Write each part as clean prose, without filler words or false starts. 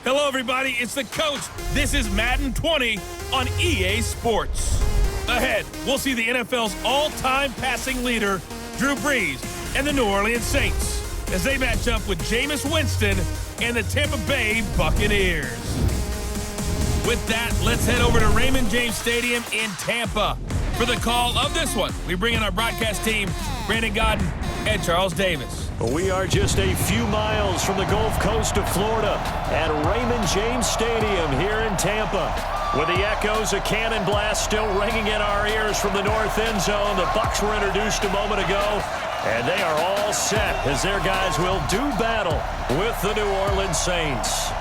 Hello, everybody. It's the coach. This is Madden 20 on EA Sports. Ahead, we'll see the NFL's all-time passing leader, Drew Brees, and the New Orleans Saints as they match up with Jameis Winston and the Tampa Bay Buccaneers. With that, let's head over to Raymond James Stadium in Tampa for the call of this one. We bring in our broadcast team, Brandon Godden and Charles Davis. We are just a few miles from the Gulf Coast of Florida at Raymond James Stadium here in Tampa. With the echoes of cannon blast still ringing in our ears from the north end zone, the Bucs were introduced a moment ago, and they are all set as their guys will do battle with the New Orleans Saints.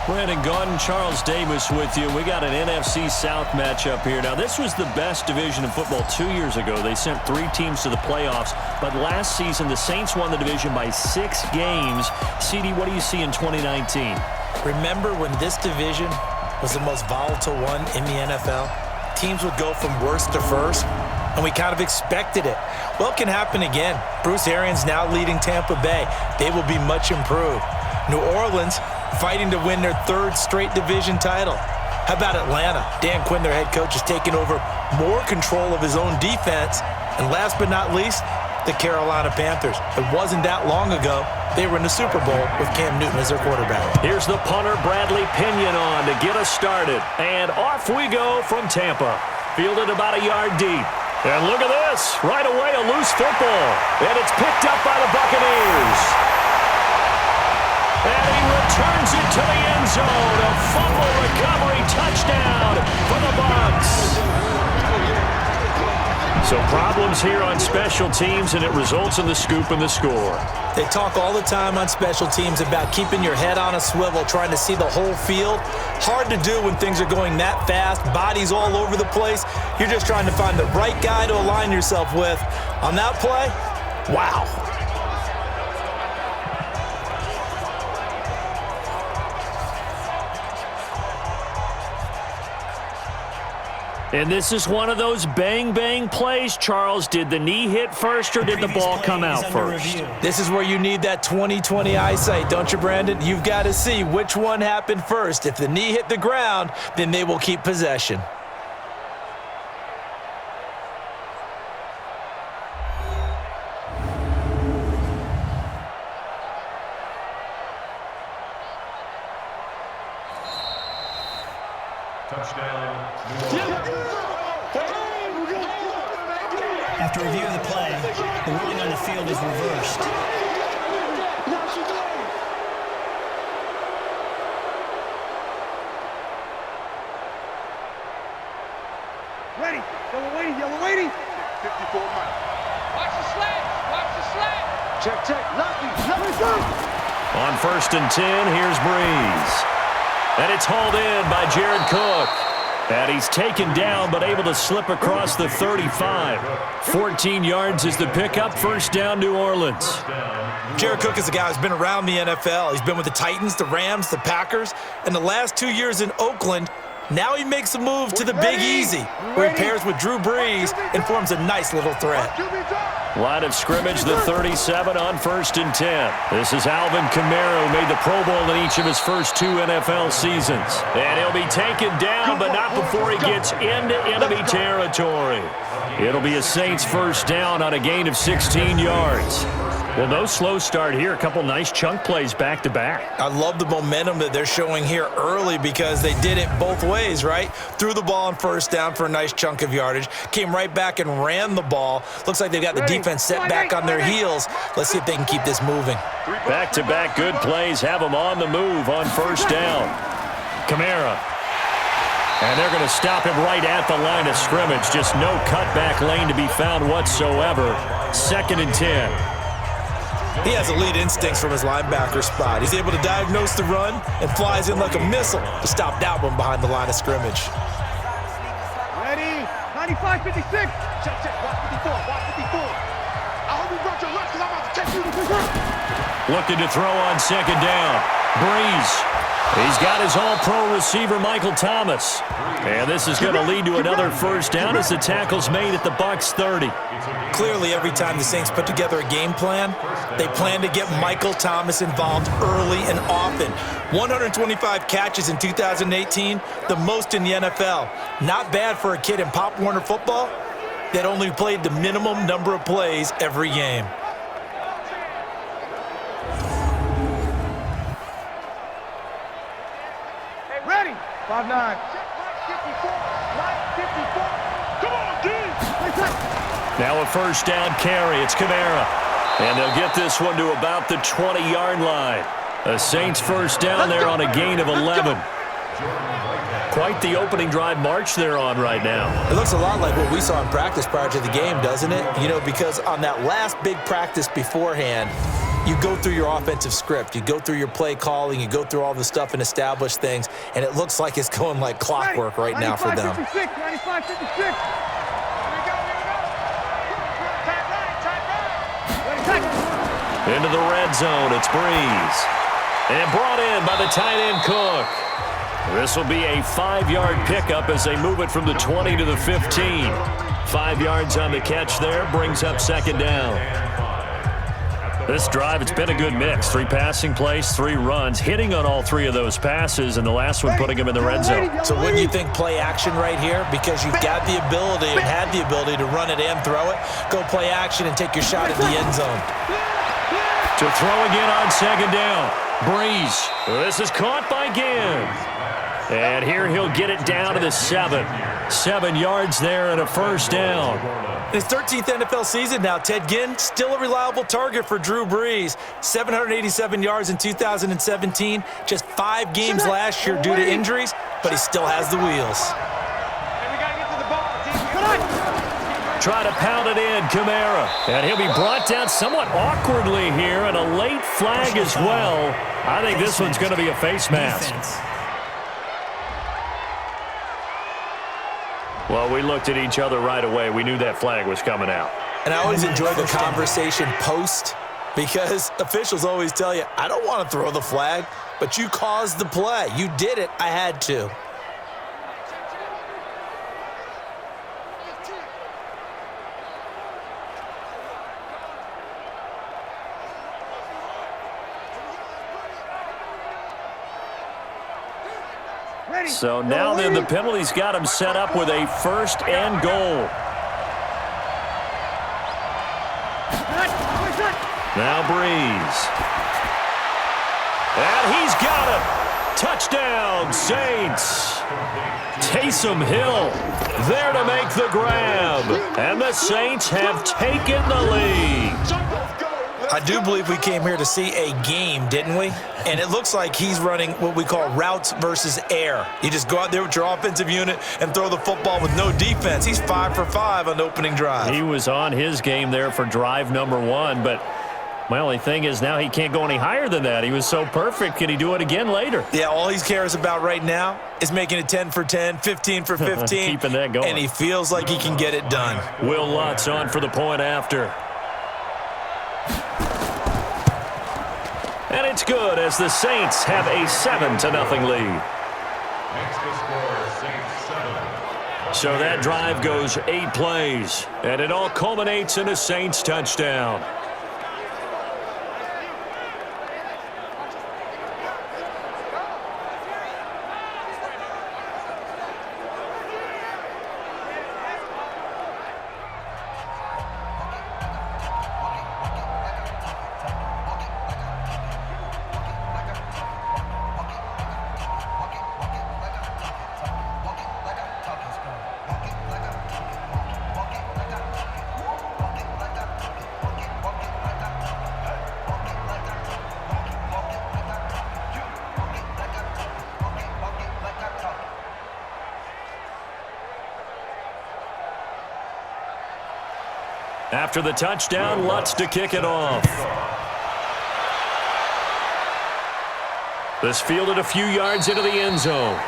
Brandon Godden, Charles Davis with you. We got an NFC South matchup here. Now, this was the best division in football 2 years ago. They sent 3 teams to the playoffs, but last season the Saints won the division by 6 games. CD, what do you see in 2019? Remember when this division was the most volatile one in the NFL? Teams would go from worst to first, and we kind of expected it. Well, it can happen again. Bruce Arians now leading Tampa Bay. They will be much improved. New Orleans fighting to win their 3rd straight division title. How about Atlanta? Dan Quinn, their head coach, has taken over more control of his own defense. And last but not least, the Carolina Panthers. It wasn't that long ago they were in the Super Bowl with Cam Newton as their quarterback. Here's the punter, Bradley Pinion, on to get us started. And off we go from Tampa. Fielded about a yard deep. And look at this. Right away, a loose football. And it's picked up by the Buccaneers. And he returns it to the end zone. A fumble recovery touchdown for the Bucs. So problems here on special teams, and it results in the scoop and the score. They talk all the time on special teams about keeping your head on a swivel, trying to see the whole field. Hard to do when things are going that fast, bodies all over the place. You're just trying to find the right guy to align yourself with. On that play, wow. And this is one of those bang-bang plays, Charles. Did the knee hit first or did the ball come out first? This is where you need that 20/20 eyesight, don't you, Brandon? You've got to see which one happened first. If the knee hit the ground, then they will keep possession. After review of the play, the ruling on the field is reversed. Ready, yellow lady. 54 miles. Watch the slant, Check, lefty, On 1st and 10, here's Brees. And it's hauled in by Jared Cook. And he's taken down, but able to slip across the 35. 14 yards is the pickup. First down, New Orleans. Jared Cook is a guy who's been around the NFL. He's been with the Titans, the Rams, the Packers, and the last 2 years in Oakland. Now he makes a move to the Big Easy, where he pairs with Drew Brees and forms a nice little threat. Line of scrimmage, the 37 on 1st and 10. This is Alvin Kamara, who made the Pro Bowl in each of his first 2 NFL seasons. And he'll be taken down, but not before he gets into enemy territory. It'll be a Saints first down on a gain of 16 yards. Well, no slow start here. A couple nice chunk plays back-to-back. I love the momentum that they're showing here early because they did it both ways, right? Threw the ball on 1st down for a nice chunk of yardage. Came right back and ran the ball. Looks like they've got the defense set back on their heels. Let's see if they can keep this moving. Back-to-back good plays have them on the move on 1st down. Kamara. And they're going to stop him right at the line of scrimmage. Just no cutback lane to be found whatsoever. 2nd and 10. He has elite instincts from his linebacker spot. He's able to diagnose the run and flies in like a missile to stop that one behind the line of scrimmage. Ready, 95-56. Check, watch 54, watch 54. I hope you brought your lunch because I'm about to take you to the Looking to throw on 2nd down. Brees. He's got his all-pro receiver, Michael Thomas. And this is going to lead to another first down as the tackle's made at the Bucs 30. Clearly, every time the Saints put together a game plan, They plan to get Michael Thomas involved early and often. 125 catches in 2018, the most in the NFL. Not bad for a kid in Pop Warner football that only played the minimum number of plays every game. Hey, ready? 5-9. 54. Come on, D. Now a first down carry. It's Kamara. And they'll get this one to about the 20-yard line. The Saints first down there on a gain of 11. Quite the opening drive march they're on right now. It looks a lot like what we saw in practice prior to the game, doesn't it? You know, because on that last big practice beforehand, you go through your offensive script. You go through your play calling. You go through all the stuff and establish things. And it looks like it's going like clockwork right now for them. 95-56, 95-56. Into the red zone, it's Breeze. And brought in by the tight end Cook. This will be a 5-yard pickup as they move it from the 20 to the 15. 5 yards on the catch there, brings up second down. This drive, it's been a good mix. 3 passing plays, 3 runs, hitting on all 3 of those passes, and the last one putting him in the red zone. So wouldn't you think play action right here? Because you've got the ability and had the ability to run it and throw it. Go play action and take your shot at the end zone. To throw again on second down. Breeze. This is caught by Ginn. And here he'll get it down to the 7. 7 yards there and a first down. In his 13th NFL season now, Ted Ginn, still a reliable target for Drew Brees. 787 yards in 2017. Just 5 games last year due to injuries, but he still has the wheels. Try to pound it in, Kamara. And he'll be brought down somewhat awkwardly here, and a late flag as well. I think this one's going to be a face mask. Well, we looked at each other right away. We knew that flag was coming out. And I always enjoy the conversation post, because officials always tell you, I don't want to throw the flag, but you caused the play. You did it. I had to. So now then the penalty's got him set up with a first and goal. Now Breeze. And he's got it. Touchdown, Saints. Taysom Hill there to make the grab. And the Saints have taken the lead. I do believe we came here to see a game, didn't we? And it looks like he's running what we call routes versus air. You just go out there with your offensive unit and throw the football with no defense. He's 5 for 5 on the opening drive. He was on his game there for drive number 1, but my only thing is now he can't go any higher than that. He was so perfect. Can he do it again later? Yeah, all he cares about right now is making it 10 for 10, 15 for 15. Keeping that going. And he feels like he can get it done. Will Lutz on for the point after. And it's good as the Saints have a 7-0 lead. So that drive goes 8 plays, and it all culminates in a Saints touchdown. After the touchdown, Lutz to kick it off. This fielded a few yards into the end zone.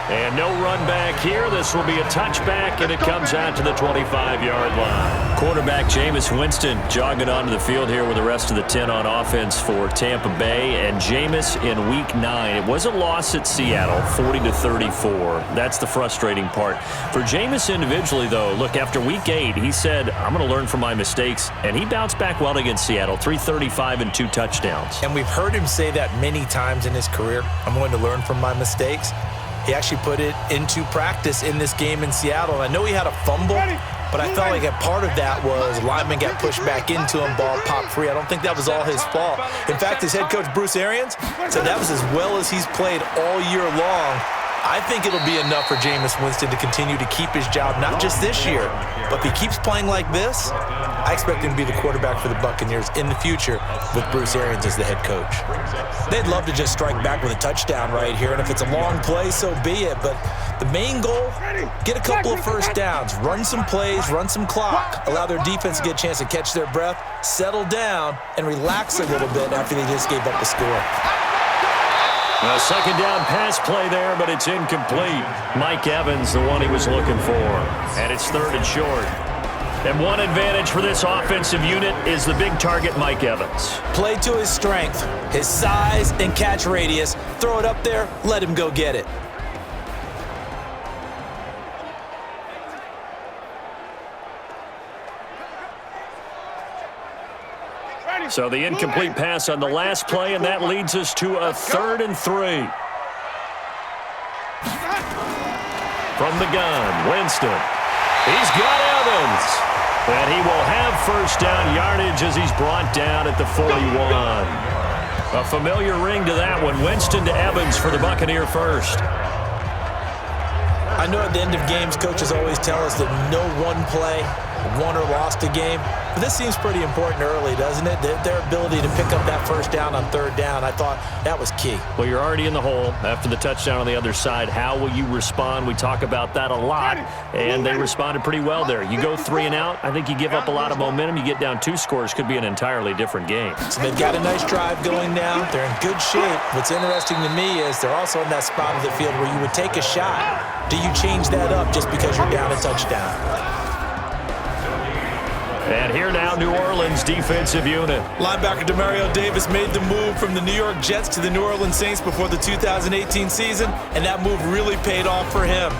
And no run back here. This will be a touchback, and it comes out to the 25-yard line. Quarterback Jameis Winston jogging onto the field here with the rest of the 10 on offense for Tampa Bay. And Jameis in Week 9. It was a loss at Seattle, 40-34. That's the frustrating part. For Jameis individually, though, look, after Week 8, he said, I'm going to learn from my mistakes. And he bounced back well against Seattle, 335 and 2 touchdowns. And we've heard him say that many times in his career. I'm going to learn from my mistakes. He actually put it into practice in this game in Seattle. I know he had a fumble, but I felt like a part of that was lineman got pushed back into him, ball popped free. I don't think that was all his fault. In fact, his head coach, Bruce Arians, said that was as well as he's played all year long. I think it'll be enough for Jameis Winston to continue to keep his job, not just this year, but if he keeps playing like this, I expect him to be the quarterback for the Buccaneers in the future with Bruce Arians as the head coach. They'd love to just strike back with a touchdown right here, and if it's a long play, so be it. But the main goal, get a couple of first downs, run some plays, run some clock, allow their defense to get a chance to catch their breath, settle down, and relax a little bit after they just gave up the score. A second down pass play there, but it's incomplete. Mike Evans, the one he was looking for. And it's 3rd and short. And one advantage for this offensive unit is the big target, Mike Evans. Play to his strength, his size and catch radius. Throw it up there, let him go get it. So the incomplete pass on the last play, and that leads us to a 3rd and 3. From the gun, Winston. He's got Evans. And he will have first down yardage as he's brought down at the 41. A familiar ring to that one. Winston to Evans for the Buccaneer first. I know at the end of games, coaches always tell us that no one play won or lost a game. But this seems pretty important early, doesn't it? Their ability to pick up that first down on 3rd down, I thought that was key. Well, you're already in the hole after the touchdown on the other side. How will you respond? We talk about that a lot, and they responded pretty well there. You go 3 and out, I think you give up a lot of momentum. You get down 2 scores, could be an entirely different game. So they've got a nice drive going now. They're in good shape. What's interesting to me is they're also in that spot of the field where you would take a shot. Do you change that up just because you're down a touchdown? And here now, New Orleans defensive unit. Linebacker Demario Davis made the move from the New York Jets to the New Orleans Saints before the 2018 season, and that move really paid off for him.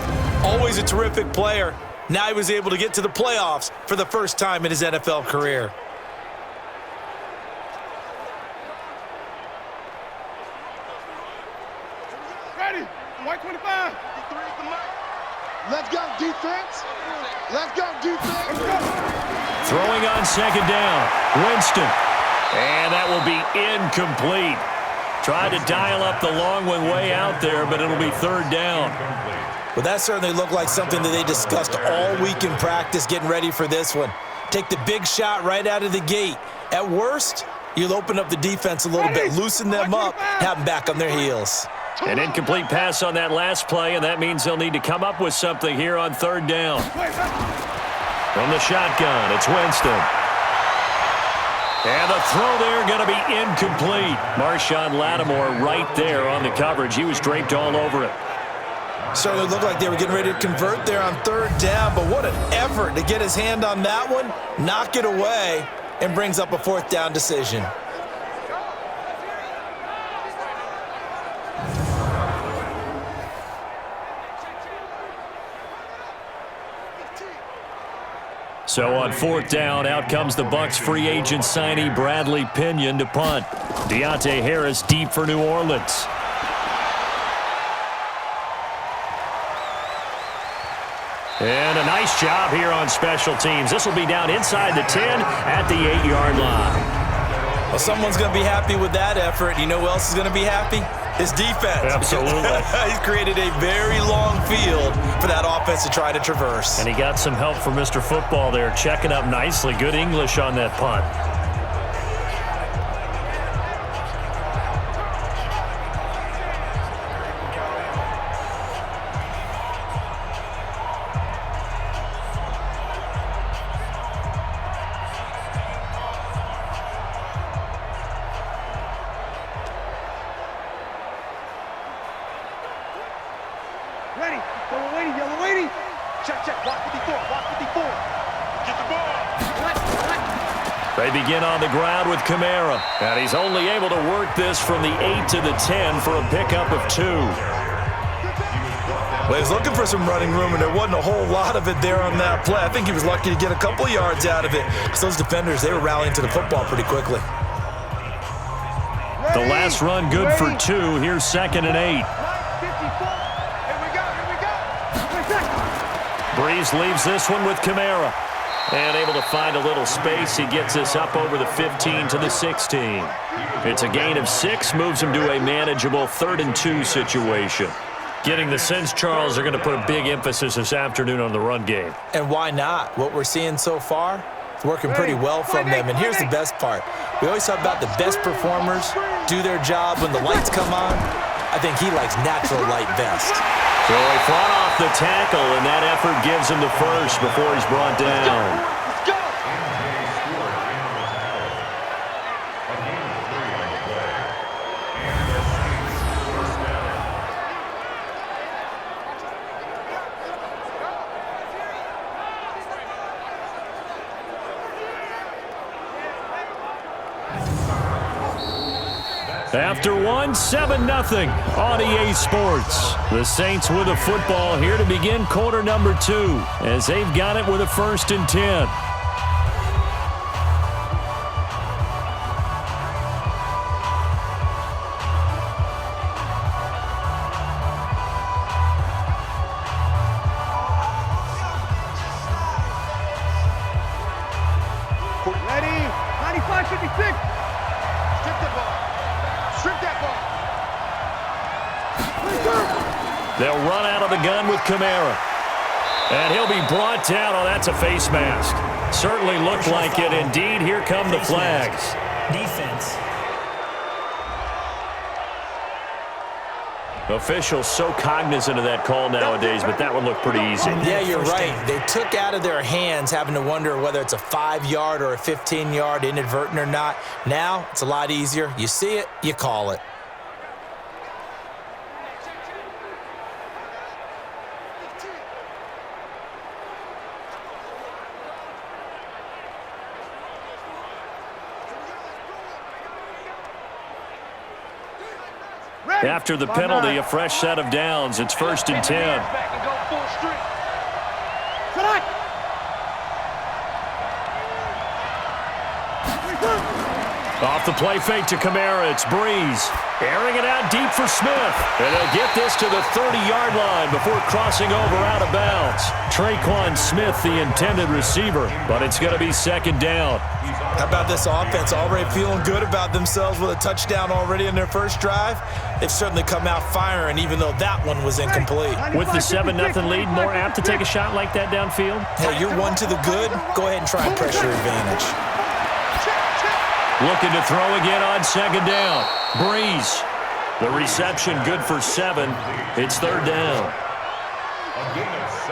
Always a terrific player. Now he was able to get to the playoffs for the first time in his NFL career. Ready, white 25. Let's go, defense. Let's go, defense. Let's go. Throwing on 2nd down, Winston. And that will be incomplete. Tried to dial up the long one way out there, but it'll be 3rd down. Well, that certainly looked like something that they discussed all week in practice getting ready for this one. Take the big shot right out of the gate. At worst, you'll open up the defense a little bit, loosen them up, have them back on their heels. An incomplete pass on that last play, and that means they'll need to come up with something here on 3rd down. From the shotgun, it's Winston. And the throw there going to be incomplete. Marshawn Lattimore right there on the coverage. He was draped all over it. Certainly looked like they were getting ready to convert there on 3rd down, but what an effort to get his hand on that one, knock it away, and brings up a 4th down decision. So on 4th down, out comes the Bucs free agent signee Bradley Pinion to punt. Deontay Harris deep for New Orleans. And a nice job here on special teams. This will be down inside the 10 at the 8-yard line. Well, someone's going to be happy with that effort. You know who else is going to be happy? His defense. Absolutely. He's created a very long field for that offense to try to traverse. And he got some help from Mr. Football there, checking up nicely. Good English on that punt. check. Watch 54. Watch 54. Get the ball. They begin on the ground with Kamara, and he's only able to work this from the 8 to the 10 for a pickup of 2. Well, he was looking for some running room, and there wasn't a whole lot of it there on that play. I think he was lucky to get a couple of yards out of it, because those defenders, they were rallying to the football pretty quickly. The last run good for 2. Here's 2nd and 8. Breeze leaves this one with Kamara. And able to find a little space. He gets this up over the 15 to the 16. It's a gain of 6, moves him to a manageable 3rd and 2 situation. Getting the sense, Charles, they're going to put a big emphasis this afternoon on the run game. And why not? What we're seeing so far, it's working pretty well from them. And here's the best part. We always talk about the best performers do their job when the lights come on. I think he likes natural light best. So he fought off the tackle, and that effort gives him the first before he's brought down. Let's go. After 1, 7-0 on EA Sports. The Saints with a football here to begin quarter number 2 as they've got it with a 1st and 10. Ready? 95-56. Strip the ball. Strip that ball. They'll run out of the gun with Kamara. And he'll be brought down. Oh, that's a face mask. Certainly looked like it. Indeed, here come the flags. Defense. Officials so cognizant of that call nowadays, but that one looked pretty easy. Yeah, you're right. They took out of their hands having to wonder whether it's a 5-yard or a 15-yard, inadvertent or not. Now, it's a lot easier. You see it, you call it. After the penalty, a fresh set of downs. It's 1st and 10. Off the play fake to Kamara, it's Breeze. Airing it out deep for Smith. And they'll get this to the 30-yard line before crossing over out of bounds. Traquan Smith, the intended receiver, but it's going to be 2nd down. How about this offense already feeling good about themselves with a touchdown already in their first drive? They've certainly come out firing, even though that one was incomplete. With the 7-0 lead, more apt to take a shot like that downfield? Hey, you're one to the good. Go ahead and try and pressure advantage. Looking to throw again on 2nd down. Breeze. The reception good for 7. It's 3rd down.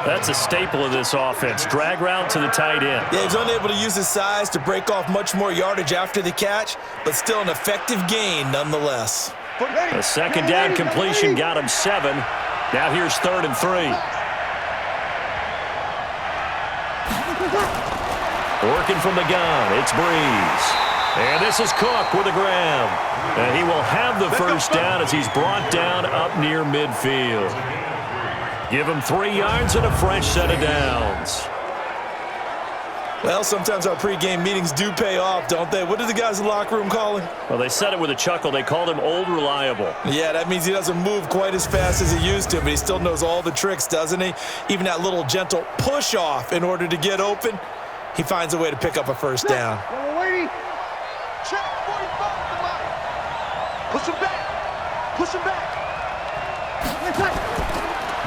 That's a staple of this offense. Drag route to the tight end. Yeah, he's unable to use his size to break off much more yardage after the catch, but still an effective gain nonetheless. A 2nd down completion got him 7. Now here's 3rd and 3. Working from the gun, it's Breeze. And this is Cook with a grab. And he will have the 1st down as he's brought down up near midfield. Give him 3 yards and a fresh set of downs. Well, sometimes our pregame meetings do pay off, don't they? What do the guys in the locker room call him? Well, they said it with a chuckle. They called him Old Reliable. Yeah, that means he doesn't move quite as fast as he used to, but he still knows all the tricks, doesn't he? Even that little gentle push-off in order to get open, he finds a way to pick up a 1st down. Check 45 to line. Push him back. Push him back.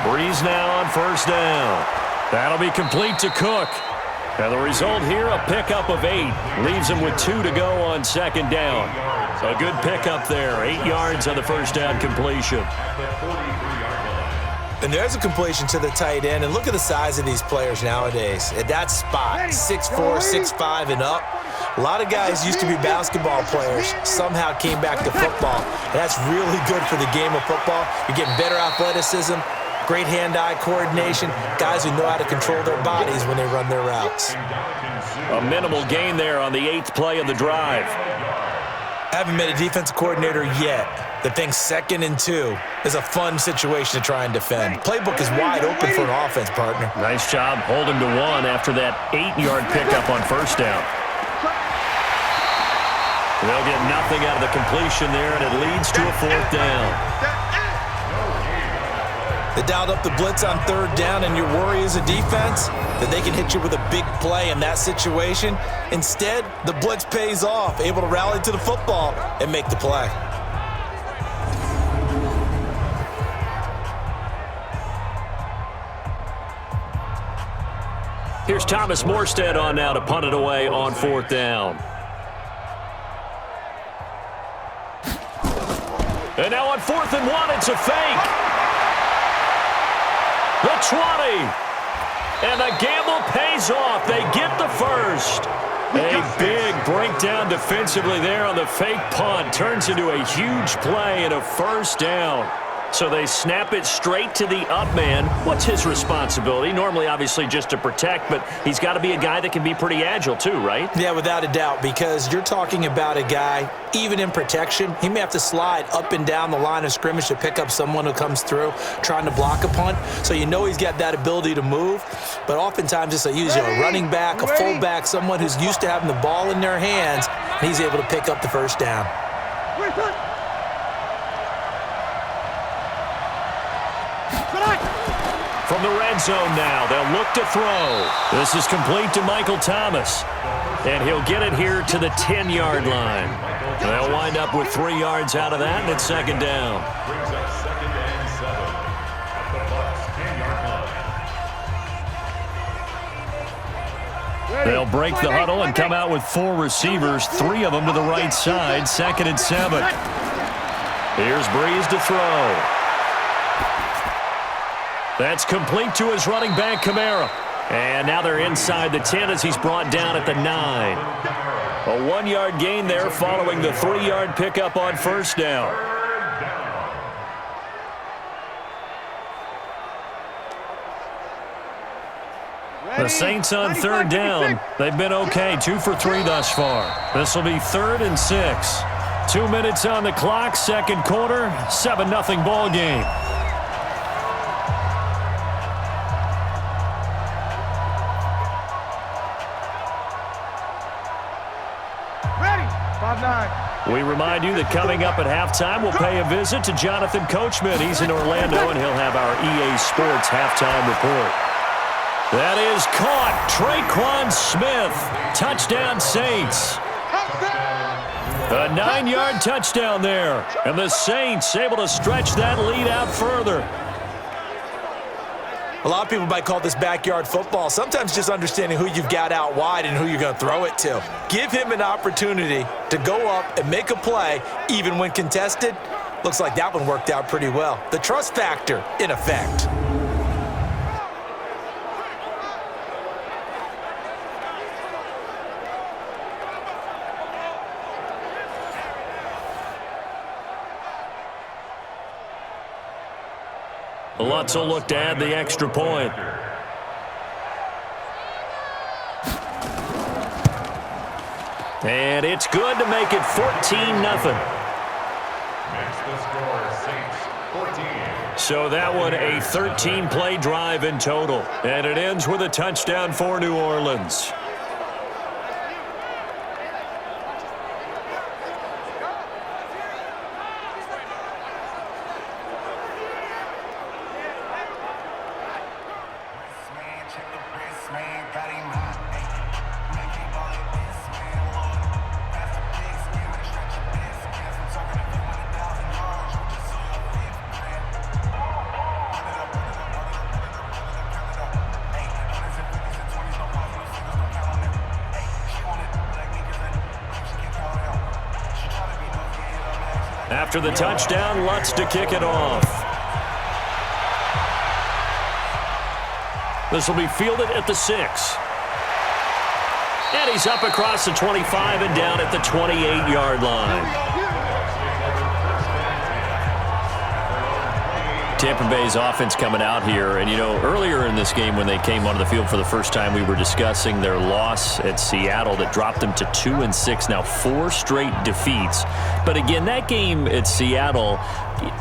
Breeze now on 1st down. That'll be complete to Cook. And the result here, a pickup of 8. Leaves him with 2 to go on 2nd down. So a good pickup there. 8 yards on the 1st down completion. And there's a completion to the tight end. And look at the size of these players nowadays. At that spot, 6'4", 6'5", and up. A lot of guys used to be basketball players, somehow came back to football. And that's really good for the game of football. You're getting better athleticism, great hand-eye coordination, guys who know how to control their bodies when they run their routes. A minimal gain there on the 8th play of the drive. I haven't met a defensive coordinator yet that thinks 2nd and 2 is a fun situation to try and defend. Playbook is wide open for an offense, partner. Nice job holding to 1 after that 8-yard pickup on first down. They'll get nothing out of the completion there, and it leads to a 4th down. They dialed up the blitz on 3rd down, and your worry as a defense that they can hit you with a big play in that situation. Instead, the blitz pays off, able to rally to the football and make the play. Here's Thomas Morstead on now to punt it away on 4th down. And now on 4th and 1, it's a fake. The 20. And the gamble pays off. They get the first. A big breakdown defensively there on the fake punt. Turns into a huge play and a 1st down. So they snap it straight to the up man. What's his responsibility? Normally, obviously, just to protect, but he's got to be a guy that can be pretty agile too, right? Yeah, without a doubt, because you're talking about a guy, even in protection, he may have to slide up and down the line of scrimmage to pick up someone who comes through trying to block a punt. So you know he's got that ability to move, but oftentimes it's usually a running back, a fullback, someone who's used to having the ball in their hands, and he's able to pick up the 1st down. From the red zone now, they'll look to throw. This is complete to Michael Thomas. And he'll get it here to the 10-yard line. They'll wind up with 3 yards out of that, and it's 2nd down. They'll break the huddle and come out with 4 receivers, 3 of them to the right side, 2nd and 7. Here's Breeze to throw. That's complete to his running back, Kamara. And now they're inside the 10 as he's brought down at the 9. A 1-yard gain there following the 3-yard pickup on first down. The Saints on 3rd down. They've been okay, 2 for 3 thus far. This will be 3rd and 6. 2 minutes on the clock, 2nd quarter, 7-0 ball game. We remind you that coming up at halftime, we'll pay a visit to Jonathan Coachman. He's in Orlando, and he'll have our EA Sports halftime report. That is caught. Traquan Smith. Touchdown, Saints. A 9-yard touchdown there. And the Saints able to stretch that lead out further. A lot of people might call this backyard football. Sometimes just understanding who you've got out wide and who you're going to throw it to. Give him an opportunity to go up and make a play, even when contested. Looks like that one worked out pretty well. The trust factor in effect. Lutz will look to add the extra point. And it's good to make it 14-0. So that one a 13-play drive in total. And it ends with a touchdown for New Orleans. After the touchdown, Lutz to kick it off. This will be fielded at the 6. And he's up across the 25 and down at the 28-yard line. Tampa Bay's offense coming out here. And, you know, earlier in this game when they came onto the field for the first time, we were discussing their loss at Seattle that dropped them to 2-6. Now 4 straight defeats. But, again, that game at Seattle,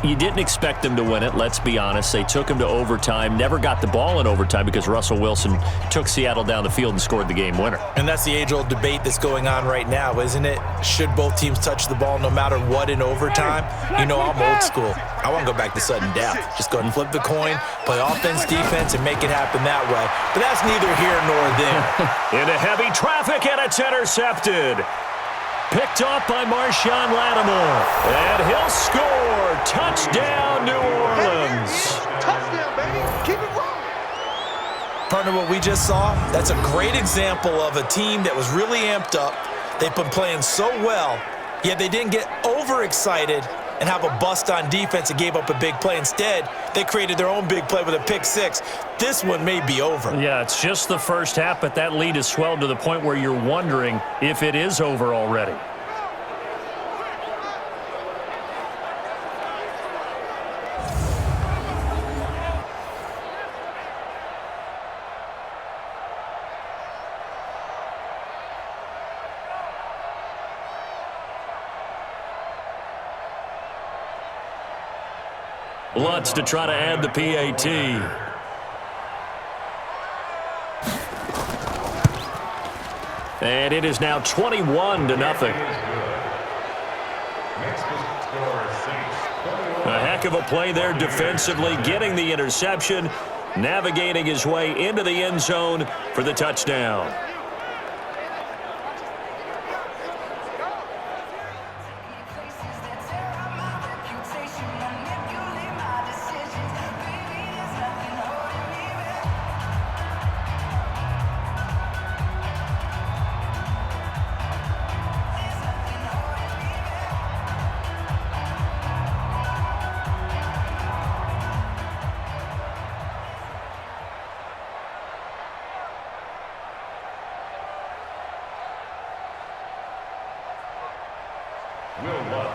you didn't expect them to win it, let's be honest. They took them to overtime, never got the ball in overtime because Russell Wilson took Seattle down the field and scored the game winner. And that's the age-old debate that's going on right now, isn't it? Should both teams touch the ball no matter what in overtime? You know, I'm old school. I want to go back to sudden death. Just go and flip the coin, play offense, defense, and make it happen that way. But that's neither here nor there. Into heavy traffic, and it's intercepted. Picked off by Marshawn Lattimore. And he'll score. Touchdown, New Orleans. Touchdown, baby. Keep it rolling. Partner, what we just saw, that's a great example of a team that was really amped up. They've been playing so well, yet they didn't get overexcited and have a bust on defense and gave up a big play. Instead, they created their own big play with a pick six. This one may be over. Yeah, it's just the first half, but that lead has swelled to the point where you're wondering if it is over already. Lutz to try to add the PAT. And it is now 21-0. A heck of a play there defensively, getting the interception, navigating his way into the end zone for the touchdown.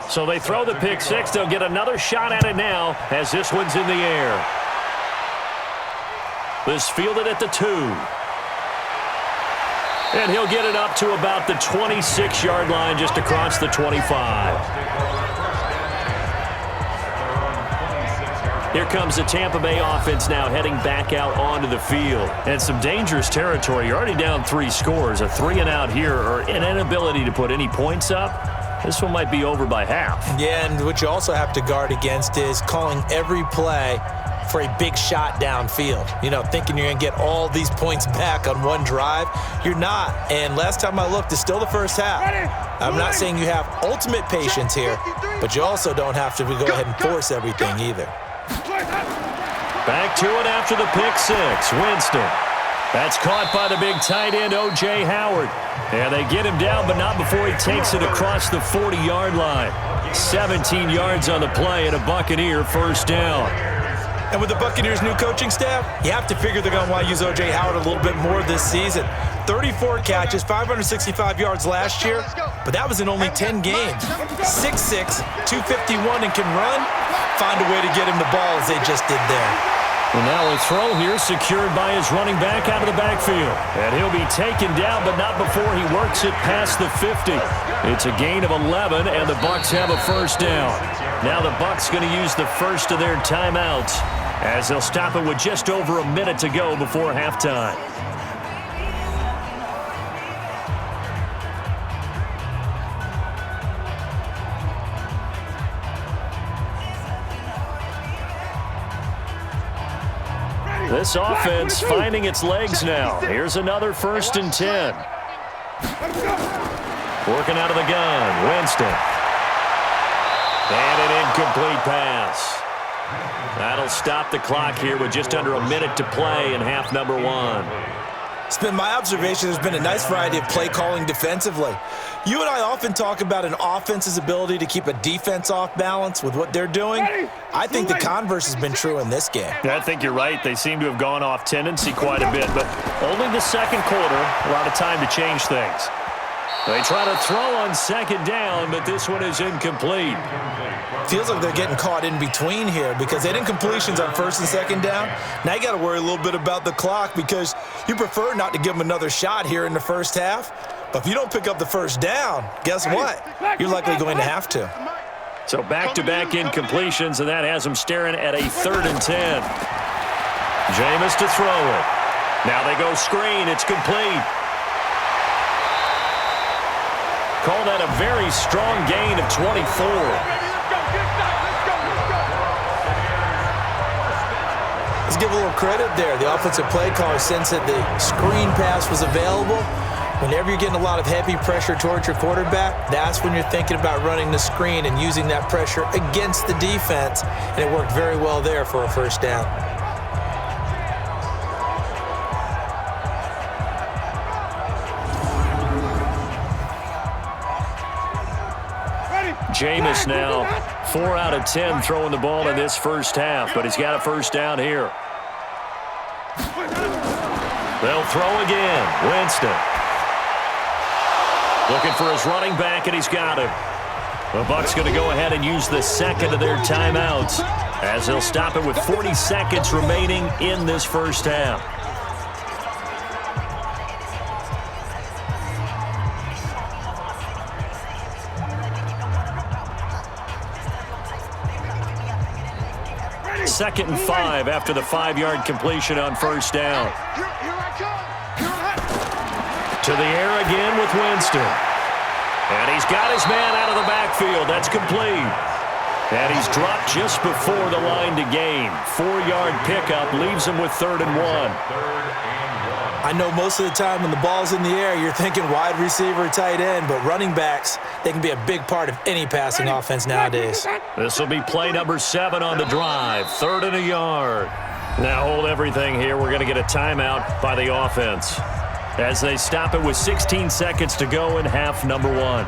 So they throw the pick six. They'll get another shot at it now as this one's in the air. This fielded at the 2. And he'll get it up to about the 26-yard line, just across the 25. Here comes the Tampa Bay offense now heading back out onto the field. And some dangerous territory. You're already down 3 scores. A 3-and-out here, or an inability to put any points up. This one might be over by half. Yeah, and what you also have to guard against is calling every play for a big shot downfield. You know, thinking you're going to get all these points back on one drive. You're not. And last time I looked, it's still the first half. I'm not saying you have ultimate patience here, but you also don't have to go ahead and force everything either. Back to it after the pick six. Winston. That's caught by the big tight end, O.J. Howard. And they get him down, but not before he takes it across the 40-yard line. 17 yards on the play and a Buccaneer first down. And with the Buccaneers' new coaching staff, you have to figure they're going to want to use O.J. Howard a little bit more this season. 34 catches, 565 yards last year, but that was in only 10 games. 6'6", 251, and can run. Find a way to get him the ball as they just did there. And now a throw here secured by his running back out of the backfield. And he'll be taken down, but not before he works it past the 50. It's a gain of 11, and the Bucs have a first down. Now the Bucs going to use the first of their timeouts as they'll stop it with just over a minute to go before halftime. This offense finding its legs now. Here's another 1st and 10. Working out of the gun, Winston. And an incomplete pass. That'll stop the clock here with just under a minute to play in half number 1. It's been my observation there's been a nice variety of play calling defensively. You and I often talk about an offense's ability to keep a defense off balance with what they're doing. I think the converse has been true in this game. I think you're right. They seem to have gone off tendency quite a bit, but only the second quarter, a lot of time to change things. They try to throw on second down, but this one is incomplete. Feels like they're getting caught in between here because they did incompletions on first and second down. Now you got to worry a little bit about the clock because you prefer not to give them another shot here in the first half. But if you don't pick up the first down, guess what? You're likely going to have to. So back-to-back incompletions, and that has them staring at a 3rd and 10. Jameis to throw it. Now they go screen. It's complete. Call that a very strong gain of 24. Let's give a little credit there. The offensive play caller sensed that the screen pass was available. Whenever you're getting a lot of heavy pressure towards your quarterback, that's when you're thinking about running the screen and using that pressure against the defense. And it worked very well there for a first down. Jameis now 4 out of 10 throwing the ball in this first half, but he's got a first down here. They'll throw again. Winston. Looking for his running back, and he's got him. The Bucs going to go ahead and use the second of their timeouts as they'll stop it with 40 seconds remaining in this first half. Second and 5 after the 5-yard completion on first down. To the air again with Winston. And he's got his man out of the backfield. That's complete. And he's dropped just before the line to gain. 4-yard pickup leaves him with 3rd and 1. I know most of the time when the ball's in the air, you're thinking wide receiver, tight end, but running backs, they can be a big part of any passing offense nowadays. This will be play number 7 on the drive. 3rd and a yard. Now hold everything here. We're going to get a timeout by the offense as they stop it with 16 seconds to go in half number 1.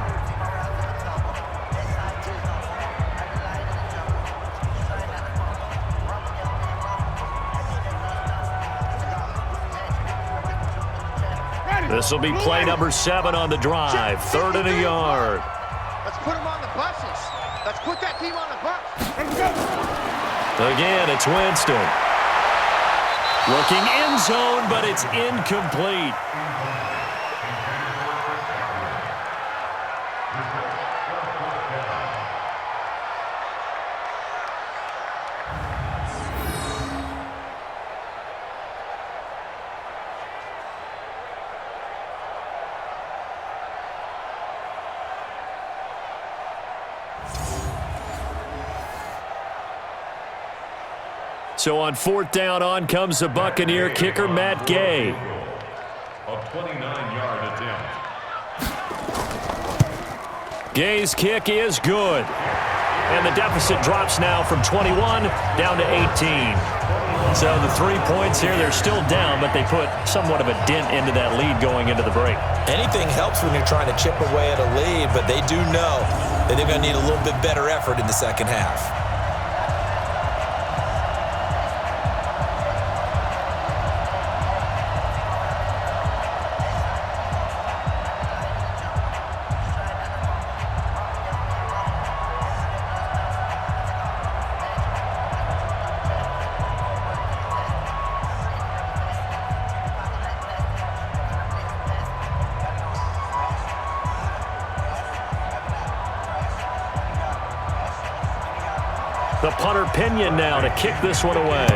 This will be play number 7 on the drive. 3rd and a yard. Let's put them on the buses. Let's put that team on the bus. Again, it's Winston. Looking end zone, but it's incomplete. So on 4th down, on comes the Buccaneer kicker, Matt Gay. A 29-yard attempt. Gay's kick is good. And the deficit drops now from 21 down to 18. So the 3 points here, they're still down, but they put somewhat of a dent into that lead going into the break. Anything helps when you're trying to chip away at a lead, but they do know that they're going to need a little bit better effort in the second half. The punter Pinion now to kick this one away.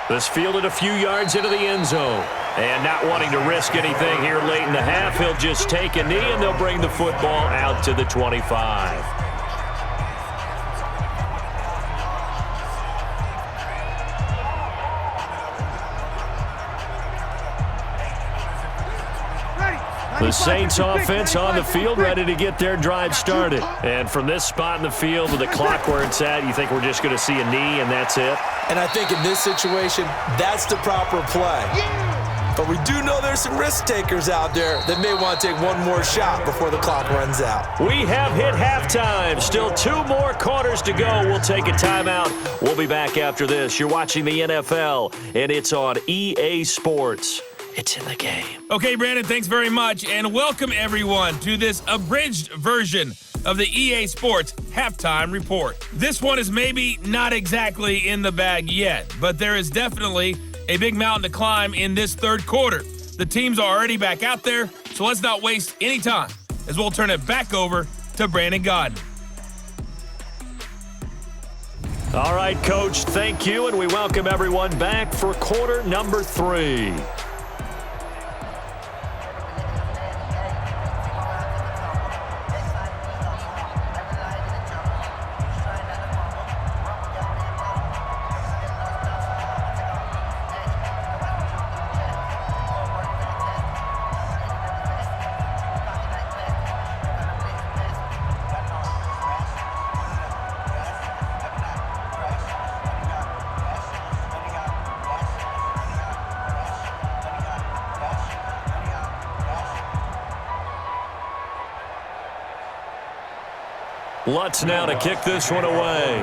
This fielded a few yards into the end zone. And not wanting to risk anything here late in the half, he'll just take a knee and they'll bring the football out to the 25. The Saints offense on the field, ready to get their drive started. And from this spot in the field with the clock where it's at, you think we're just going to see a knee and that's it? And I think in this situation, that's the proper play. But we do know there's some risk takers out there that may want to take one more shot before the clock runs out. We have hit halftime. Still 2 more quarters to go. We'll take a timeout. We'll be back after this. You're watching the NFL, and it's on EA Sports. It's in the game. Okay, Brandon, thanks very much, and welcome everyone to this abridged version of the EA Sports Halftime Report. This one is maybe not exactly in the bag yet, but there is definitely a big mountain to climb in this third quarter. The teams are already back out there, so let's not waste any time as we'll turn it back over to Brandon Godden. All right, Coach, thank you, and we welcome everyone back for quarter number 3. Lutz now to kick this one away.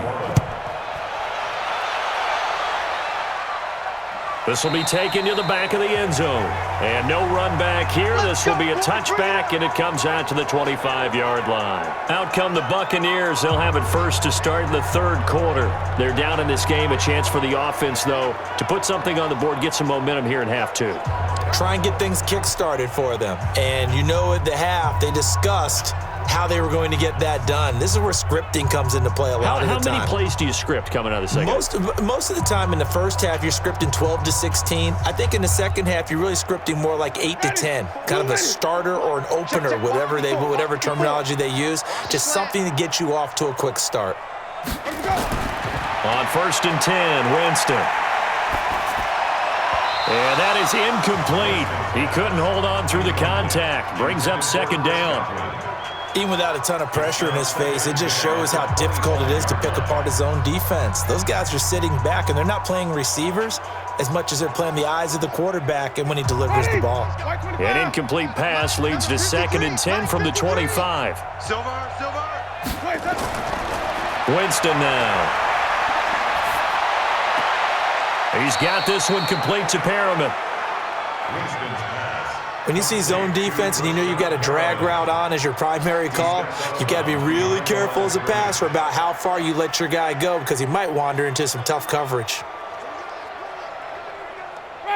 This will be taken to the back of the end zone. And no run back here. This will be a touchback, and it comes out to the 25-yard line. Out come the Buccaneers. They'll have it first to start in the third quarter. They're down in this game. A chance for the offense, though, to put something on the board, get some momentum here in half 2. Try and get things kick-started for them. And you know at the half, they discussed how they were going to get that done. This is where scripting comes into play a lot of the time. How many plays do you script coming out of the second? Most of the time in the first half, you're scripting 12 to 16. I think in the second half, you're really scripting more like 8 to 10. Kind of a starter or an opener, whatever terminology they use. Just something to get you off to a quick start. On 1st and 10, Winston. And that is incomplete. He couldn't hold on through the contact. Brings up second down. Even without a ton of pressure in his face, it just shows how difficult it is to pick apart his own defense. Those guys are sitting back, and they're not playing receivers as much as they're playing the eyes of the quarterback and when he delivers the ball. An incomplete pass leads to 2nd and 10 from the 25. Winston now. He's got this one complete to Perriman. When you see zone defense and you know you've got a drag route on as your primary call, you've got to be really careful as a passer about how far you let your guy go because he might wander into some tough coverage.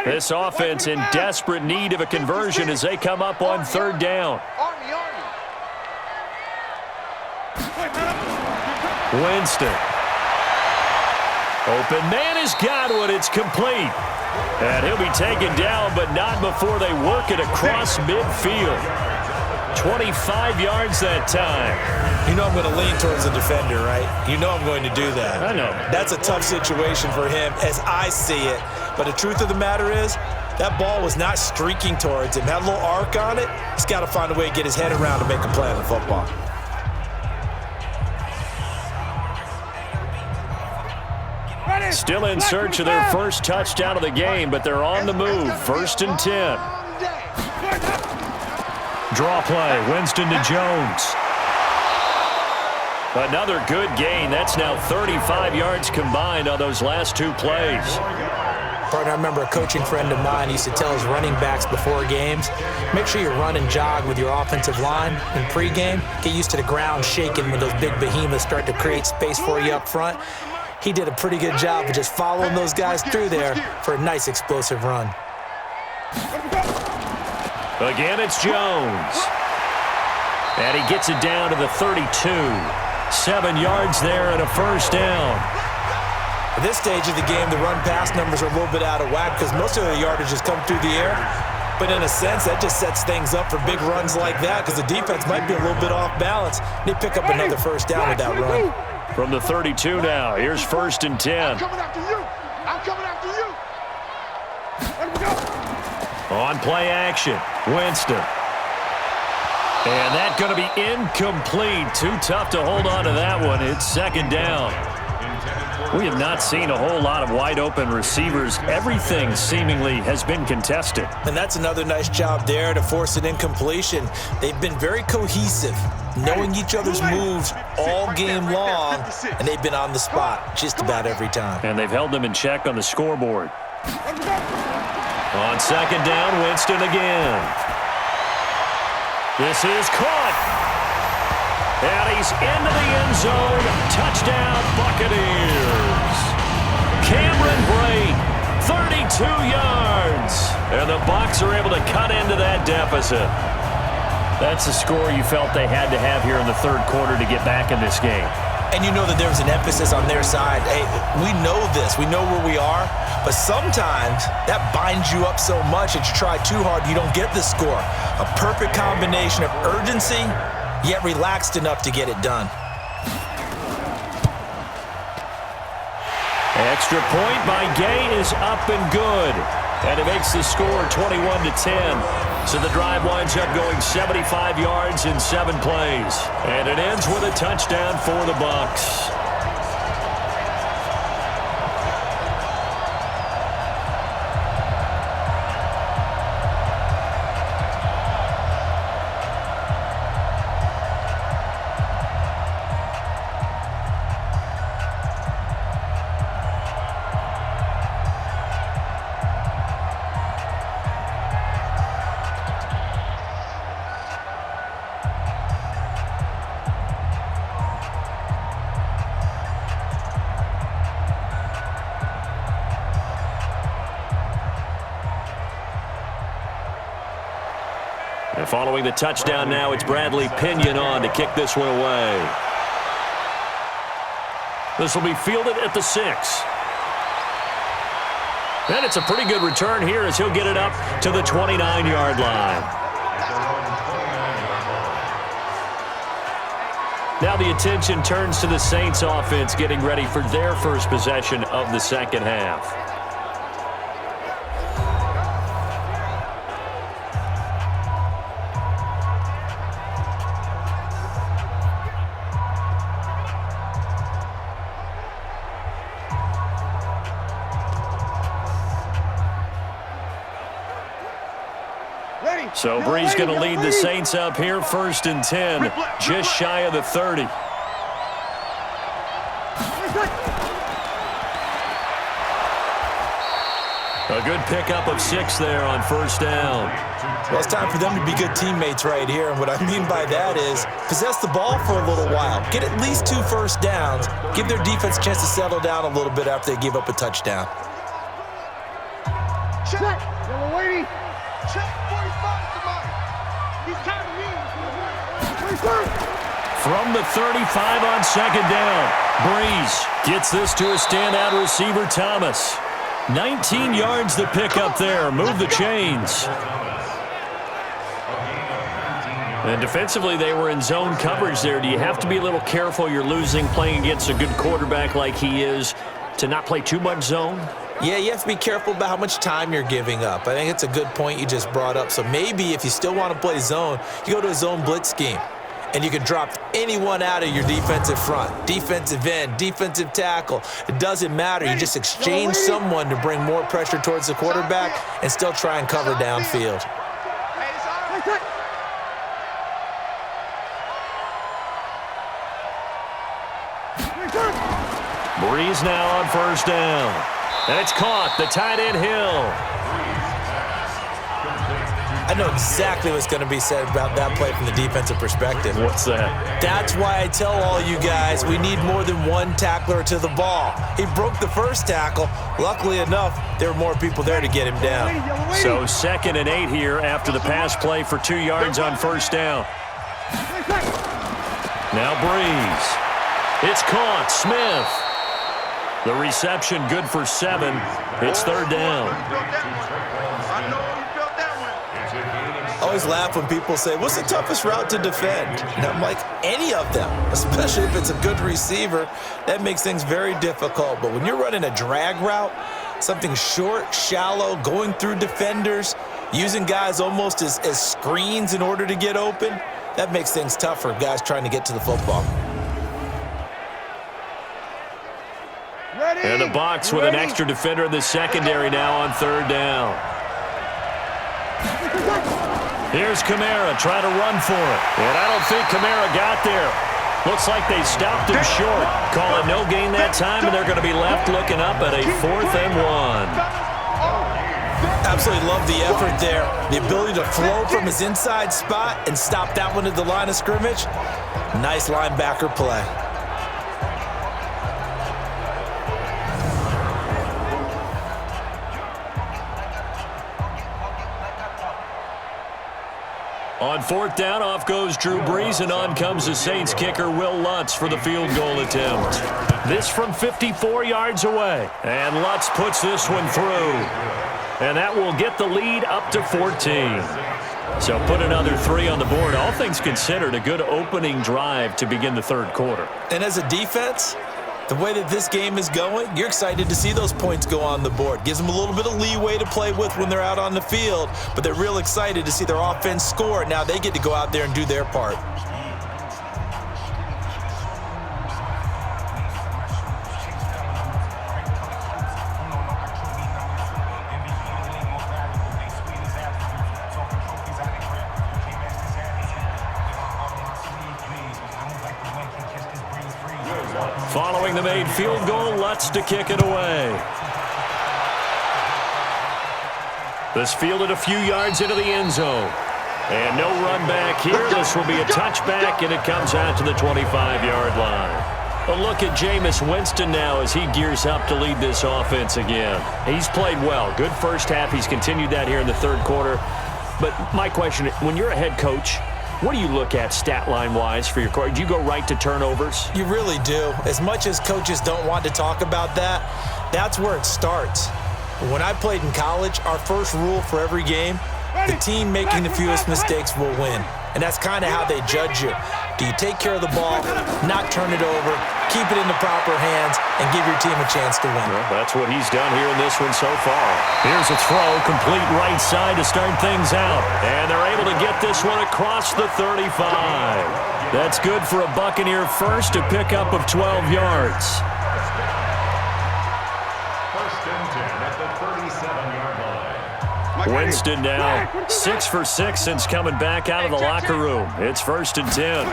This offense in desperate need of a conversion as they come up on 3rd down. Winston. Open man has got one. It's complete. And he'll be taken down, but not before they work it across midfield. 25 yards that time. You know I'm going to lean towards the defender, right? You know I'm going to do that. I know. That's a tough situation for him as I see it. But the truth of the matter is, that ball was not streaking towards him. That little arc on it, he's got to find a way to get his head around to make a play on the football. Still in search of their first touchdown of the game, but they're on the move. 1st and 10. Draw play. Winston to Jones. Another good gain. That's now 35 yards combined on those last 2 plays. Partner, I remember a coaching friend of mine used to tell his running backs before games, make sure you run and jog with your offensive line in pregame. Get used to the ground shaking when those big behemoths start to create space for you up front. He did a pretty good job of just following those guys through there for a nice explosive run. Again, it's Jones. And he gets it down to the 32. 7 yards there and a first down. At this stage of the game, the run-pass numbers are a little bit out of whack because most of the yardage has come through the air. But in a sense, that just sets things up for big runs like that because the defense might be a little bit off balance. They pick up another first down with that run. From the 32 now, here's 1st and 10. I'm coming after you. I'm coming after you. Let me go. On play action, Winston. And that's going to be incomplete. Too tough to hold on to that one. It's 2nd down. We have not seen a whole lot of wide-open receivers. Everything seemingly has been contested. And that's another nice job there to force an incompletion. They've been very cohesive, knowing each other's moves all game long, and they've been on the spot just about every time. And they've held them in check on the scoreboard. On second down, Winston again. This is caught. And he's into the end zone. Touchdown, Buccaneers. Cameron Brate, 32 yards. And the Bucs are able to cut into that deficit. That's a score you felt they had to have here in the third quarter to get back in this game. And you know that there was an emphasis on their side. Hey, we know this. We know where we are. But sometimes that binds you up so much that you try too hard, you don't get the score. A perfect combination of urgency, yet relaxed enough to get it done. Extra point by Gay is up and good. And it makes the score 21-10. So the drive winds up going 75 yards in 7 plays. And it ends with a touchdown for the Bucs. And following the touchdown now, it's Bradley Pinion on to kick this one away. This will be fielded at the 6. And it's a pretty good return here as he'll get it up to the 29-yard line. Now the attention turns to the Saints offense getting ready for their first possession of the second half. So Brees going to lead the Saints up here, 1st and 10, just shy of the 30. A good pickup of 6 there on 1st down. Well, it's time for them to be good teammates right here. And what I mean by that is possess the ball for a little while. Get at least 2 first downs. Give their defense a chance to settle down a little bit after they give up a touchdown. Check. Yellow lady. Check 45 tonight. He's counting me. From the 35 on 2nd down, Brees gets this to a standout receiver, Thomas. 19 yards to pick up there. Move the chains. And defensively, they were in zone coverage there. Do you have to be a little careful? You're losing playing against a good quarterback like he is to not play too much zone? Yeah, you have to be careful about how much time you're giving up. I think it's a good point you just brought up. So maybe if you still want to play zone, you go to a zone blitz scheme. And you can drop anyone out of your defensive front, defensive end, defensive tackle. It doesn't matter. You just exchange someone to bring more pressure towards the quarterback and still try and cover downfield. Brees now on 1st down. And it's caught. The tight end Hill. I know exactly what's going to be said about that play from the defensive perspective. What's that? That's why I tell all you guys we need more than one tackler to the ball. He broke the first tackle. Luckily enough, there were more people there to get him down. So 2nd and 8 here after the pass play for 2 yards on 1st down. Now Brees. It's caught. Smith. The reception good for 7. It's 3rd down. I always laugh when people say, what's the toughest route to defend? And I'm like, any of them, especially if it's a good receiver. That makes things very difficult. But when you're running a drag route, something short, shallow, going through defenders, using guys almost as screens in order to get open, that makes things tough for guys trying to get to the football. And the Bucs with an extra defender in the secondary now on 3rd down. Here's Kamara trying to run for it. And I don't think Kamara got there. Looks like they stopped him short. Call it no gain that time, and they're going to be left looking up at a 4th and 1. Absolutely love the effort there. The ability to throw from his inside spot and stop that one at the line of scrimmage. Nice linebacker play. On fourth down, off goes Drew Brees, and on comes the Saints kicker, Will Lutz, for the field goal attempt. This from 54 yards away. And Lutz puts this one through. And that will get the lead up to 14. So put another 3 on the board. All things considered, a good opening drive to begin the third quarter. And as a defense, the way that this game is going, you're excited to see those points go on the board. Gives them a little bit of leeway to play with when they're out on the field, but they're real excited to see their offense score. Now they get to go out there and do their part. Following the made field goal, Lutz to kick it away. This fielded a few yards into the end zone. And no run back here. This will be a touchback, and it comes out to the 25-yard line. A look at Jameis Winston now as he gears up to lead this offense again. He's played well. Good first half. He's continued that here in the third quarter. But my question, when you're a head coach, what do you look at stat line-wise for your court? Do you go right to turnovers? You really do. As much as coaches don't want to talk about that, that's where it starts. When I played in college, our first rule for every game, the team making the fewest mistakes will win. And that's kind of how they judge you. Do you take care of the ball, not turn it over, keep it in the proper hands, and give your team a chance to win? Well, that's what he's done here in this one so far. Here's a throw, complete right side to start things out. And they're able to get this one across the 35. That's good for a Buccaneer first, a pickup of 12 yards. First and 10 at the 37-yard line. Winston now 6 for 6 since coming back out of the locker room. It's first and 10.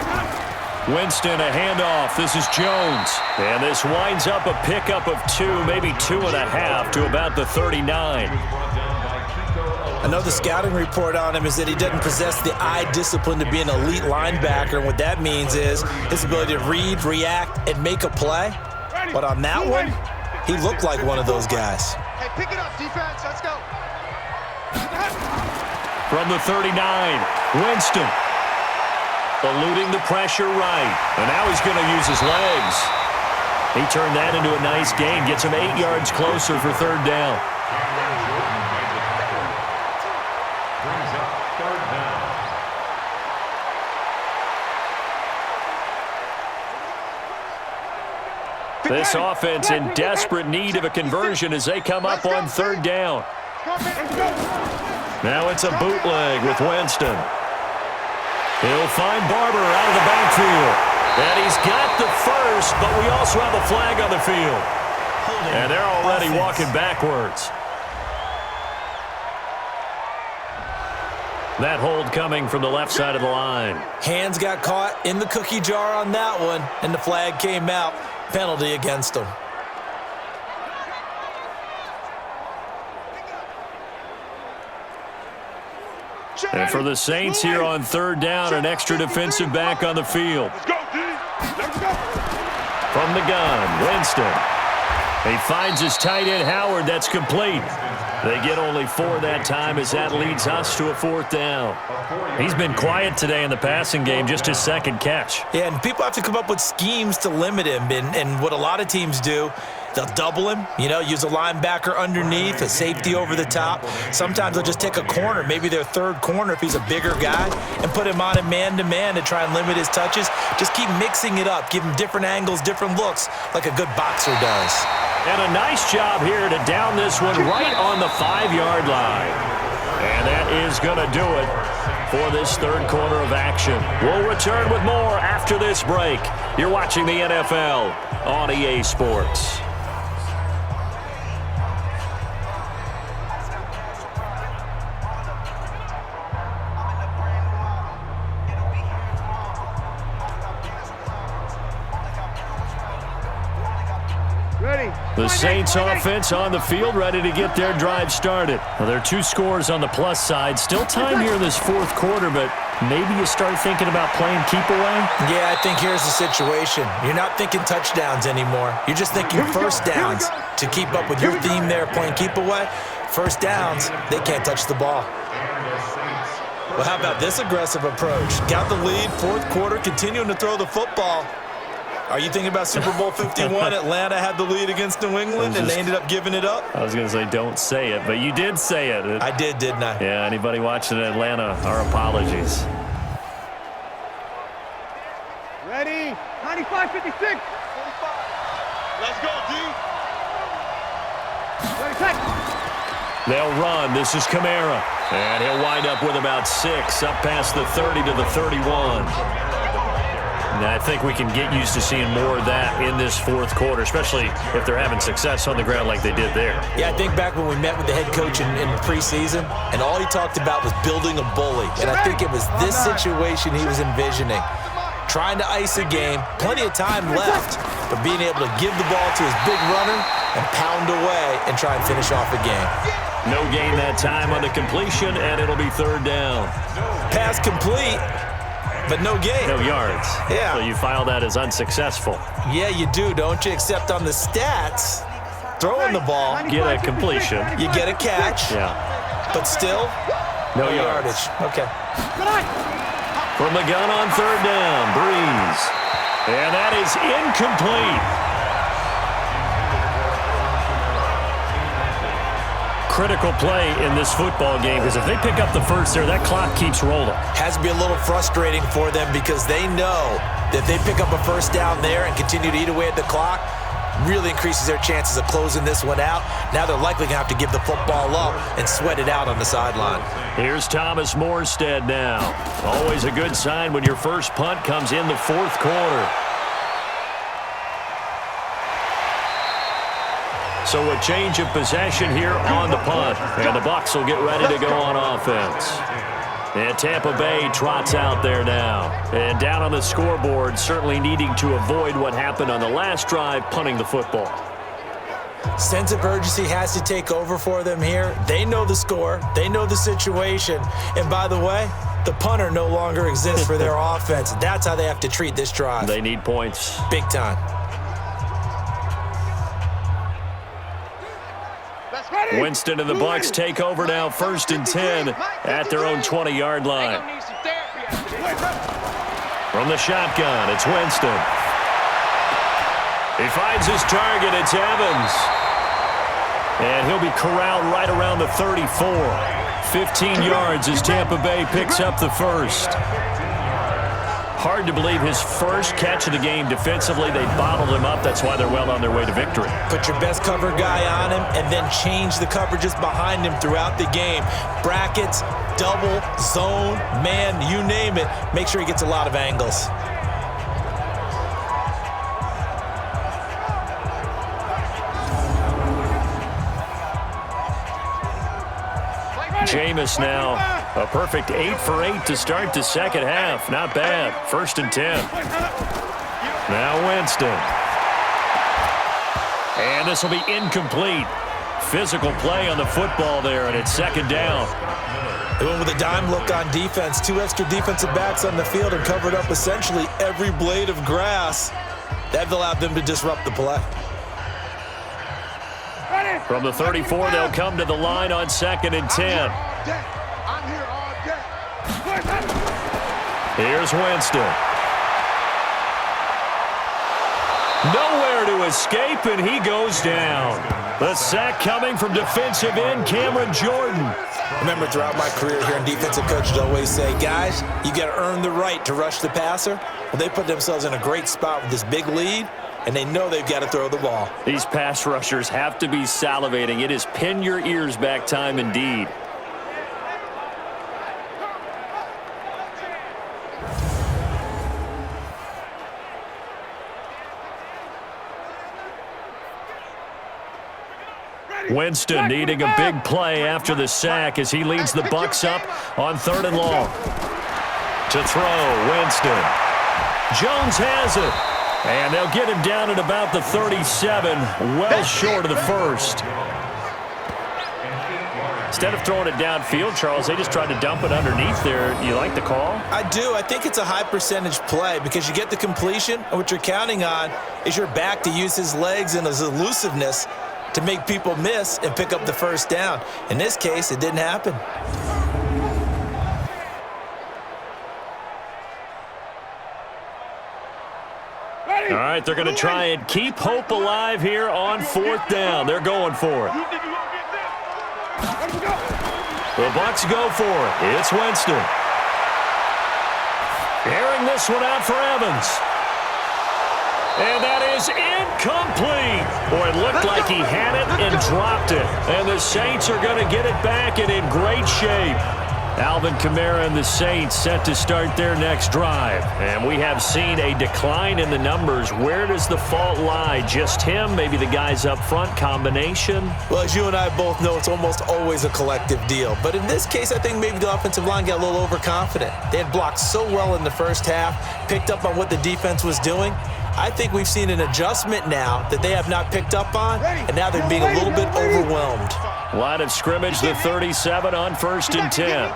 Winston, a handoff. This is Jones. And this winds up a pickup of 2, maybe 2.5 to about the 39. I know the scouting report on him is that he doesn't possess the eye discipline to be an elite linebacker. And what that means is his ability to read, react, and make a play. But on that one, he looked like one of those guys. Hey, pick it up, defense. Let's go. From the 39, Winston eluding the pressure right. And now he's going to use his legs. He turned that into a nice gain. Gets him 8 yards closer for third down. Brings up third down. This offense in desperate need of a conversion as they come up on third down. Now it's a bootleg with Winston. He'll find Barber out of the backfield. And he's got the first, but we also have a flag on the field. And they're already walking backwards. That hold coming from the left side of the line. Hands got caught in the cookie jar on that one, and the flag came out. Penalty against him. And for the Saints here on third down, an extra defensive back on the field. From the gun, Winston. He finds his tight end, Howard. That's complete. They get only 4 that time as that leads us to a fourth down. He's been quiet today in the passing game, just his second catch. Yeah, and people have to come up with schemes to limit him. And what a lot of teams do, they'll double him, use a linebacker underneath, a safety over the top. Sometimes they'll just take a corner, maybe their third corner if he's a bigger guy, and put him on a man-to-man to try and limit his touches. Just keep mixing it up, give him different angles, different looks, like a good boxer does. And a nice job here to down this one right on the 5-yard line. And that is going to do it for this third quarter of action. We'll return with more after this break. You're watching the NFL on EA Sports. Ready. The Saints offense on the field, ready to get their drive started. Well, there are 2 scores on the plus side. Still time here in this fourth quarter, but maybe you start thinking about playing keep away? Yeah, I think here's the situation. You're not thinking touchdowns anymore. You're just thinking first downs. To keep up with your theme there, playing keep away, first downs, they can't touch the ball. Well, how about this aggressive approach? Got the lead, fourth quarter, continuing to throw the football. Are you thinking about Super Bowl 51? Atlanta had the lead against New England, and they ended up giving it up? I was going to say don't say it, but you did say it. I did, didn't I? Yeah, anybody watching in Atlanta, our apologies. Ready? 95-56. Let's go, D. Ready, set. They'll run. This is Kamara. And he'll wind up with about 6, up past the 30 to the 31. And I think we can get used to seeing more of that in this fourth quarter, especially if they're having success on the ground like they did there. Yeah, I think back when we met with the head coach in the preseason, and all he talked about was building a bully. And I think it was this situation he was envisioning. Trying to ice a game, plenty of time left, but being able to give the ball to his big runner and pound away and try and finish off a game. No gain that time on the completion, and it'll be third down. Pass complete, but no gain. No yards. Yeah. So you file that as unsuccessful. Yeah, you do, don't you? Except on the stats, throwing the ball, Get a completion. you get a catch, Yeah. but still, No yardage. Okay. From the gun on third down, Breeze. And that is incomplete. Critical play in this football game, because if they pick up the first there, that clock keeps rolling. Has to be a little frustrating for them because they know that they pick up a first down there and continue to eat away at the clock, really increases their chances of closing this one out. Now they're likely going to have to give the football up and sweat it out on the sideline. Here's Thomas Morstead now. Always a good sign when your first punt comes in the fourth quarter. So a change of possession here on the punt. And the Bucs will get ready to go on offense. And Tampa Bay trots out there now. And down on the scoreboard, certainly needing to avoid what happened on the last drive, punting the football. Sense of urgency has to take over for them here. They know the score. They know the situation. And by the way, the punter no longer exists for their offense. That's how they have to treat this drive. They need points. Big time. Winston and the Bucs take over now, 1st and 10 at their own 20-yard line. From the shotgun, it's Winston. He finds his target, it's Evans. And he'll be corralled right around the 34. 15 yards as Tampa Bay picks up the first. Hard to believe his first catch of the game defensively. They bottled him up. That's why they're well on their way to victory. Put your best cover guy on him and then change the coverages behind him throughout the game. Brackets, double, zone, man, you name it. Make sure he gets a lot of angles. Jameis now, a perfect 8 for 8 to start the second half. Not bad. 1st and 10. Now Winston. And this will be incomplete. Physical play on the football there, and it's 2nd down. They went with a dime look on defense. 2 extra defensive backs on the field and covered up essentially every blade of grass. That allowed them to disrupt the play. From the 34, they'll come to the line on 2nd and 10. I'm here all day. Here's Winston. Nowhere to escape, and he goes down. The sack coming from defensive end Cameron Jordan. Remember, throughout my career here, defensive coaches always say, guys, you got to earn the right to rush the passer. Well, they put themselves in a great spot with this big lead, and they know they've got to throw the ball. These pass rushers have to be salivating. It is pin your ears back time indeed. Winston needing a big play after the sack as he leads the Bucs up on 3rd and long. To throw, Winston. Jones has it. And they'll get him down at about the 37, well short of the first. Instead of throwing it downfield, Charles, they just tried to dump it underneath there. You like the call? I do. I think it's a high percentage play because you get the completion, and what you're counting on is your back to use his legs and his elusiveness to make people miss and pick up the first down. In this case, it didn't happen. All right, they're going to try and keep hope alive here on fourth down. They're going for it. The Bucs go for it. It's Winston. Airing this one out for Evans. And that is incomplete. Boy, it looked like he had it and dropped it. And the Saints are going to get it back and in great shape. Alvin Kamara and the Saints set to start their next drive. And we have seen a decline in the numbers. Where does the fault lie? Just him? Maybe the guys up front? Combination? Well, as you and I both know, it's almost always a collective deal. But in this case, I think maybe the offensive line got a little overconfident. They had blocked so well in the first half, picked up on what the defense was doing. I think we've seen an adjustment now that they have not picked up on, and now they're being a little bit overwhelmed. Line of scrimmage, the 37 on 1st and 10.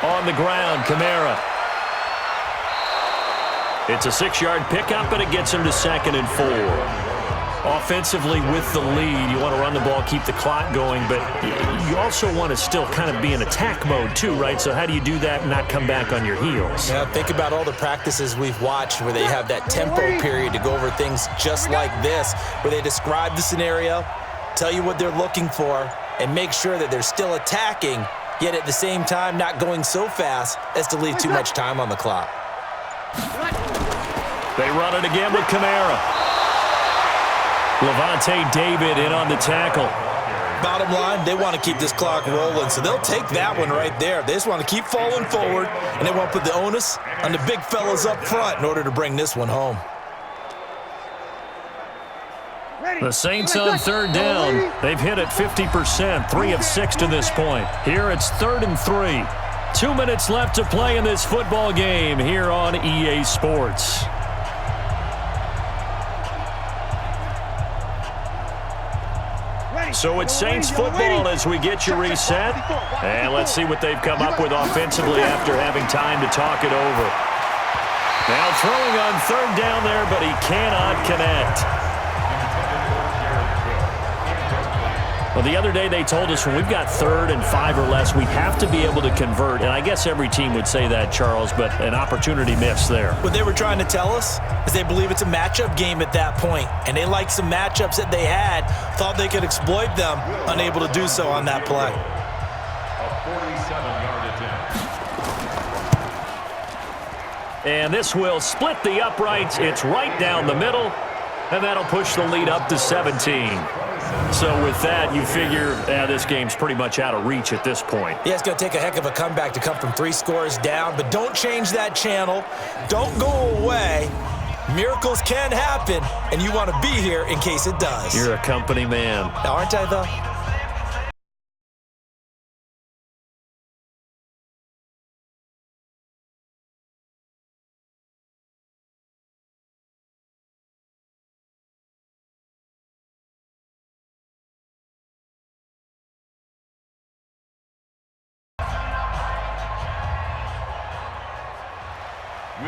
On the ground, Kamara. It's a 6-yard pickup, and it gets him to 2nd and 4. Offensively with the lead, you want to run the ball, keep the clock going, but you also want to still kind of be in attack mode too, right? So how do you do that and not come back on your heels? Yeah, think about all the practices we've watched where they have that tempo period to go over things just like this, where they describe the scenario, tell you what they're looking for, and make sure that they're still attacking, yet at the same time not going so fast as to leave too much time on the clock. They run it again with Kamara. Levante David in on the tackle. Bottom line, they want to keep this clock rolling, so they'll take that one right there. They just want to keep falling forward, and they want to put the onus on the big fellas up front in order to bring this one home. The Saints on 3rd down. They've hit it 50%, 3 of 6 to this point. Here it's 3rd and 3. 2 minutes left to play in this football game here on EA Sports. So it's Saints football as we get you reset. And let's see what they've come up with offensively after having time to talk it over. Now throwing on 3rd down there, but he cannot connect. Well, the other day they told us when we've got 3rd and 5 or less, we have to be able to convert. And I guess every team would say that, Charles, but an opportunity missed there. What they were trying to tell us is they believe it's a matchup game at that point. And they liked some matchups that they had, thought they could exploit them, unable to do so on that play. A 47-yard attempt. And this will split the uprights. It's right down the middle, and that'll push the lead up to 17. So with that, you figure this game's pretty much out of reach at this point. Yeah, it's going to take a heck of a comeback to come from 3 scores down, but don't change that channel. Don't go away. Miracles can happen, and you want to be here in case it does. You're a company man. Aren't I, though?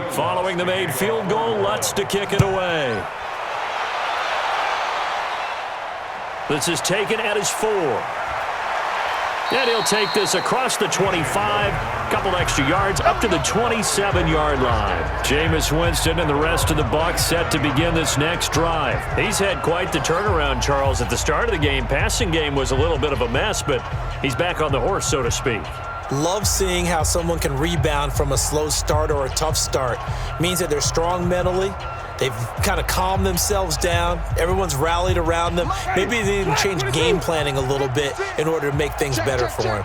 Following the made field goal, Lutz to kick it away. This is taken at his 4. And he'll take this across the 25, couple extra yards up to the 27-yard line. Jameis Winston and the rest of the Bucs set to begin this next drive. He's had quite the turnaround, Charles. At the start of the game, passing game was a little bit of a mess, but he's back on the horse, so to speak. Love seeing how someone can rebound from a slow start or a tough start. Means that they're strong mentally. They've kind of calmed themselves down. Everyone's rallied around them. Maybe they even change game planning a little bit in order to make things better for him.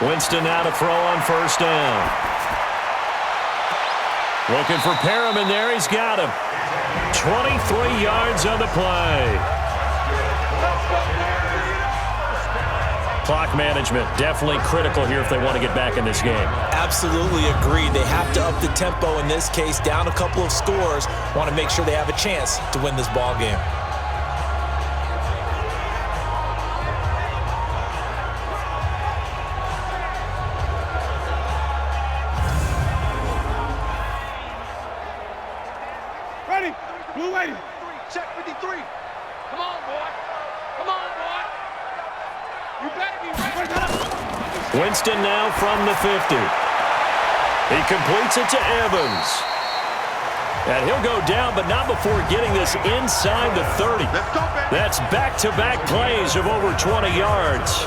Winston now to throw on 1st down. Looking for Perriman there. He's got him. 23 yards on the play. Clock management, definitely critical here if they want to get back in this game. Absolutely agreed. They have to up the tempo in this case, down a couple of scores. Want to make sure they have a chance to win this ball game. Ready? Blue lady. Check 53. Come on, boy. Come on, boy. You better be ready. Winston now from the 50. He completes it to Evans. And he'll go down, but not before getting this inside the 30. Let's go, baby. That's back-to-back plays of over 20 yards.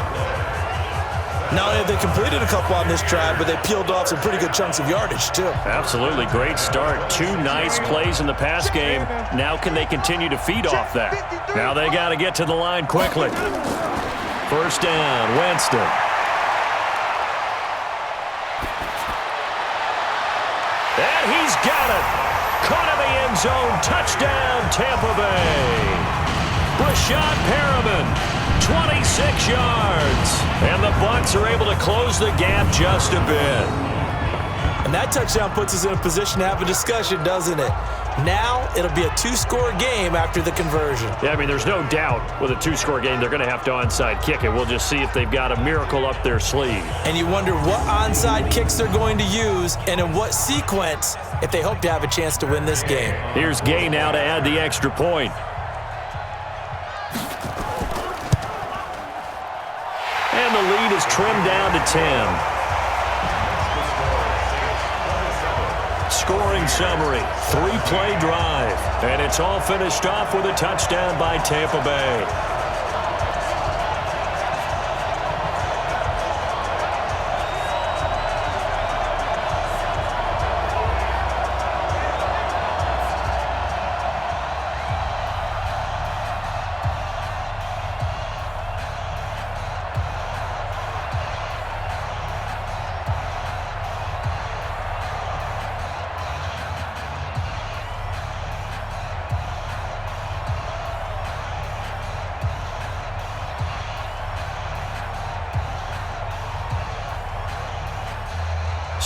Not only have they completed a couple on this drive, but they peeled off some pretty good chunks of yardage, too. Absolutely great start. 2 nice plays in the pass game. Now can they continue to feed off that? Now they got to get to the line quickly. First down, Winston. And he's got it. Caught in the end zone. Touchdown, Tampa Bay. Rashad Perriman, 26 yards. And the Bucs are able to close the gap just a bit. And that touchdown puts us in a position to have a discussion, doesn't it? Now it'll be a 2-score game after the conversion. Yeah, I mean, there's no doubt with a 2-score game they're going to have to onside kick it. We'll just see if they've got a miracle up their sleeve. And you wonder what onside kicks they're going to use and in what sequence if they hope to have a chance to win this game. Here's Gay now to add the extra point. And the lead is trimmed down to 10. Scoring summary, 3-play drive. And it's all finished off with a touchdown by Tampa Bay.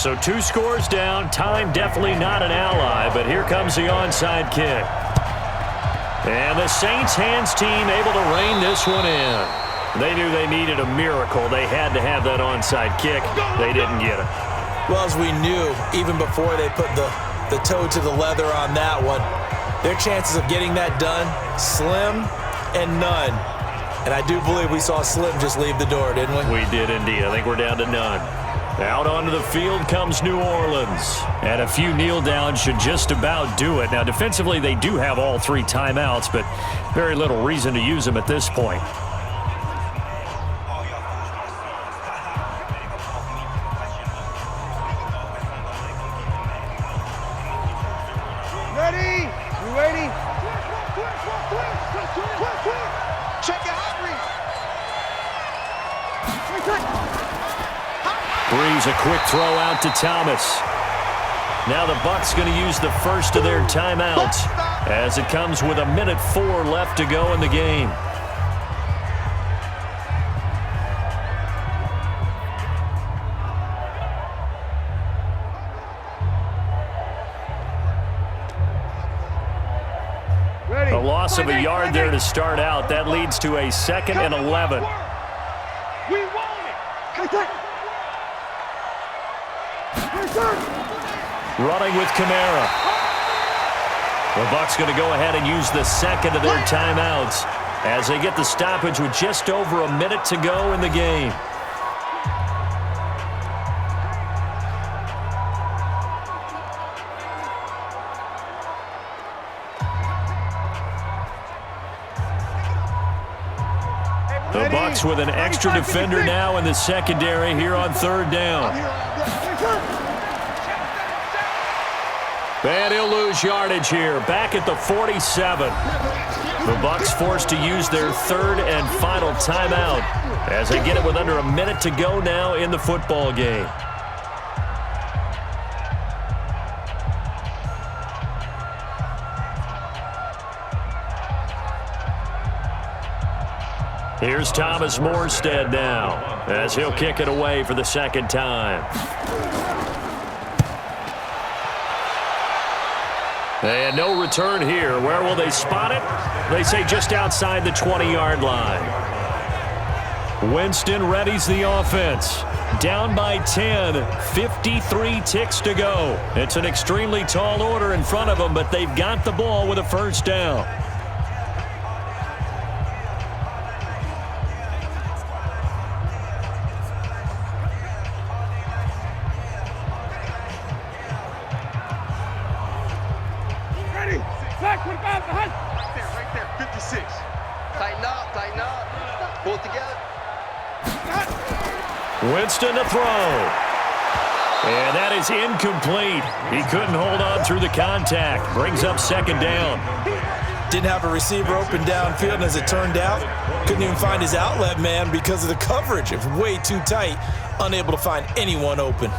So 2 scores down. Time definitely not an ally, but here comes the onside kick. And the Saints hands team able to rein this one in. They knew they needed a miracle. They had to have that onside kick. They didn't get it. Well, as we knew, even before they put the toe to the leather on that one, their chances of getting that done, slim and none. And I do believe we saw Slim just leave the door, didn't we? We did indeed. I think we're down to none. Out onto the field comes New Orleans. And a few kneel downs should just about do it. Now, defensively, they do have all 3 timeouts, but very little reason to use them at this point. Ready? You ready? Check it out, Breeze, a quick throw out to Thomas. Now the Bucs going to use the first of their timeouts as it comes with 1:04 left to go in the game. Ready? A loss of a yard there to start out. That leads to a 2nd and 11. We want it. Running with Kamara. The Bucs going to go ahead and use the 2nd of their timeouts as they get the stoppage with just over 1 minute to go in the game. The Bucs with an extra defender now in the secondary here on 3rd down. And he'll lose yardage here, back at the 47. The Bucs forced to use their 3rd and final timeout as they get it with under 1 minute to go now in the football game. Here's Thomas Morstead now, as he'll kick it away for the second time. And no return here. Where will they spot it? They say just outside the 20-yard line. Winston readies the offense. Down by 10, 53 ticks to go. It's an extremely tall order in front of them, but they've got the ball with a first down. Right there, 56. Tighten up, tighten up. Pull it together. Winston to throw. And that is incomplete. He couldn't hold on through the contact. Brings up second down. Didn't have a receiver open downfield, and as it turned out, couldn't even find his outlet man because of the coverage. It was way too tight, unable to find anyone open.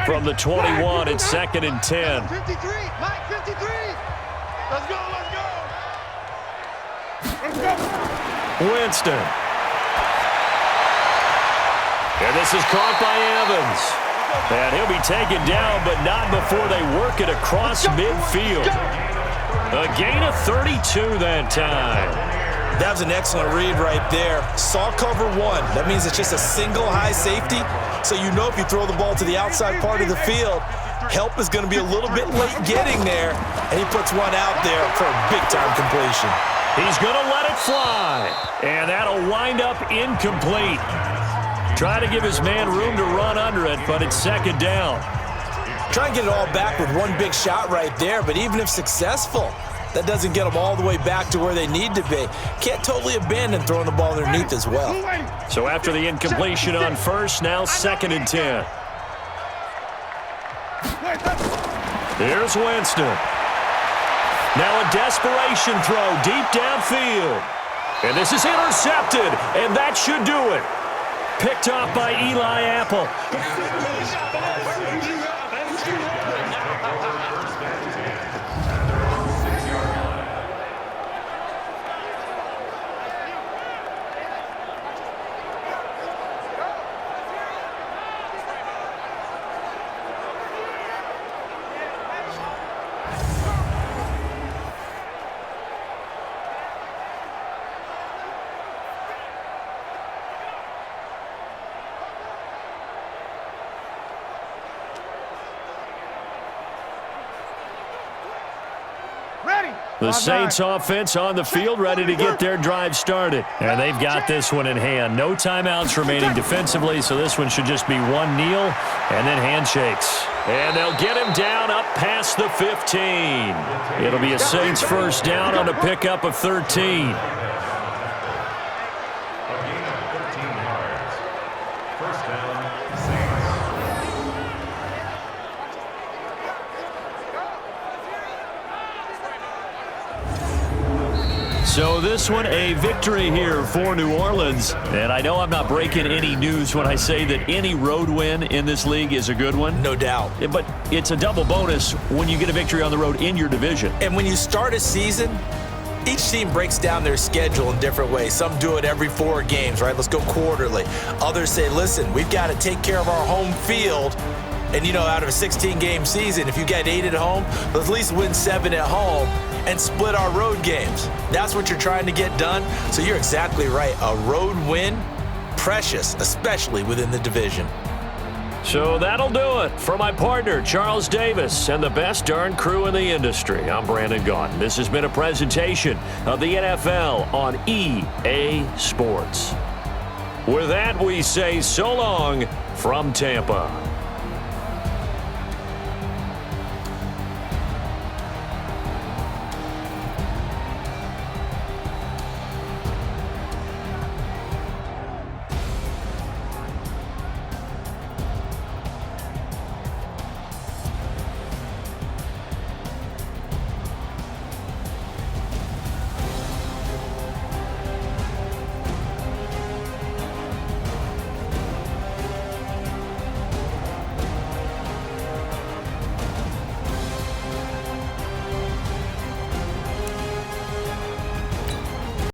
From the 21, it's second and 10. 53, Mike, 53. Let's go, let's go. Let's go. Winston. And this is caught by Evans. And he'll be taken down, but not before they work it across midfield. A gain of 32 that time. That was an excellent read right there. Saw cover one. That means it's just a single high safety. So you know if you throw the ball to the outside part of the field, help is going to be a little bit late getting there. And he puts one out there for a big-time completion. He's going to let it fly. And that'll wind up incomplete. Try to give his man room to run under it, but it's second down. Try and get it all back with one big shot right there, but even if successful, that doesn't get them all the way back to where they need to be. Can't totally abandon throwing the ball underneath as well. So after the incompletion on first, now second and 10. Here's Winston. Now a desperation throw deep downfield. And this is intercepted, and that should do it. Picked off by Eli Apple. The Saints offense on the field, ready to get their drive started. And they've got this one in hand. No timeouts remaining defensively, so this one should just be one kneel and then handshakes. And they'll get him down up past the 15. It'll be a Saints first down on a pickup of 13. So this one, a victory here for New Orleans. And I know I'm not breaking any news when I say that any road win in this league is a good one. No doubt. But it's a double bonus when you get a victory on the road in your division. And when you start a season, each team breaks down their schedule in different ways. Some do it every 4 games, right? Let's go quarterly. Others say, listen, we've got to take care of our home field. And, you know, out of a 16-game season, if you get 8 at home, let's at least win 7 at home and split our road games. That's what you're trying to get done. So you're exactly right. A road win, precious, especially within the division. So that'll do it. For my partner, Charles Davis, and the best darn crew in the industry, I'm Brandon Gaudin. This has been a presentation of the NFL on EA Sports. With that, we say so long from Tampa.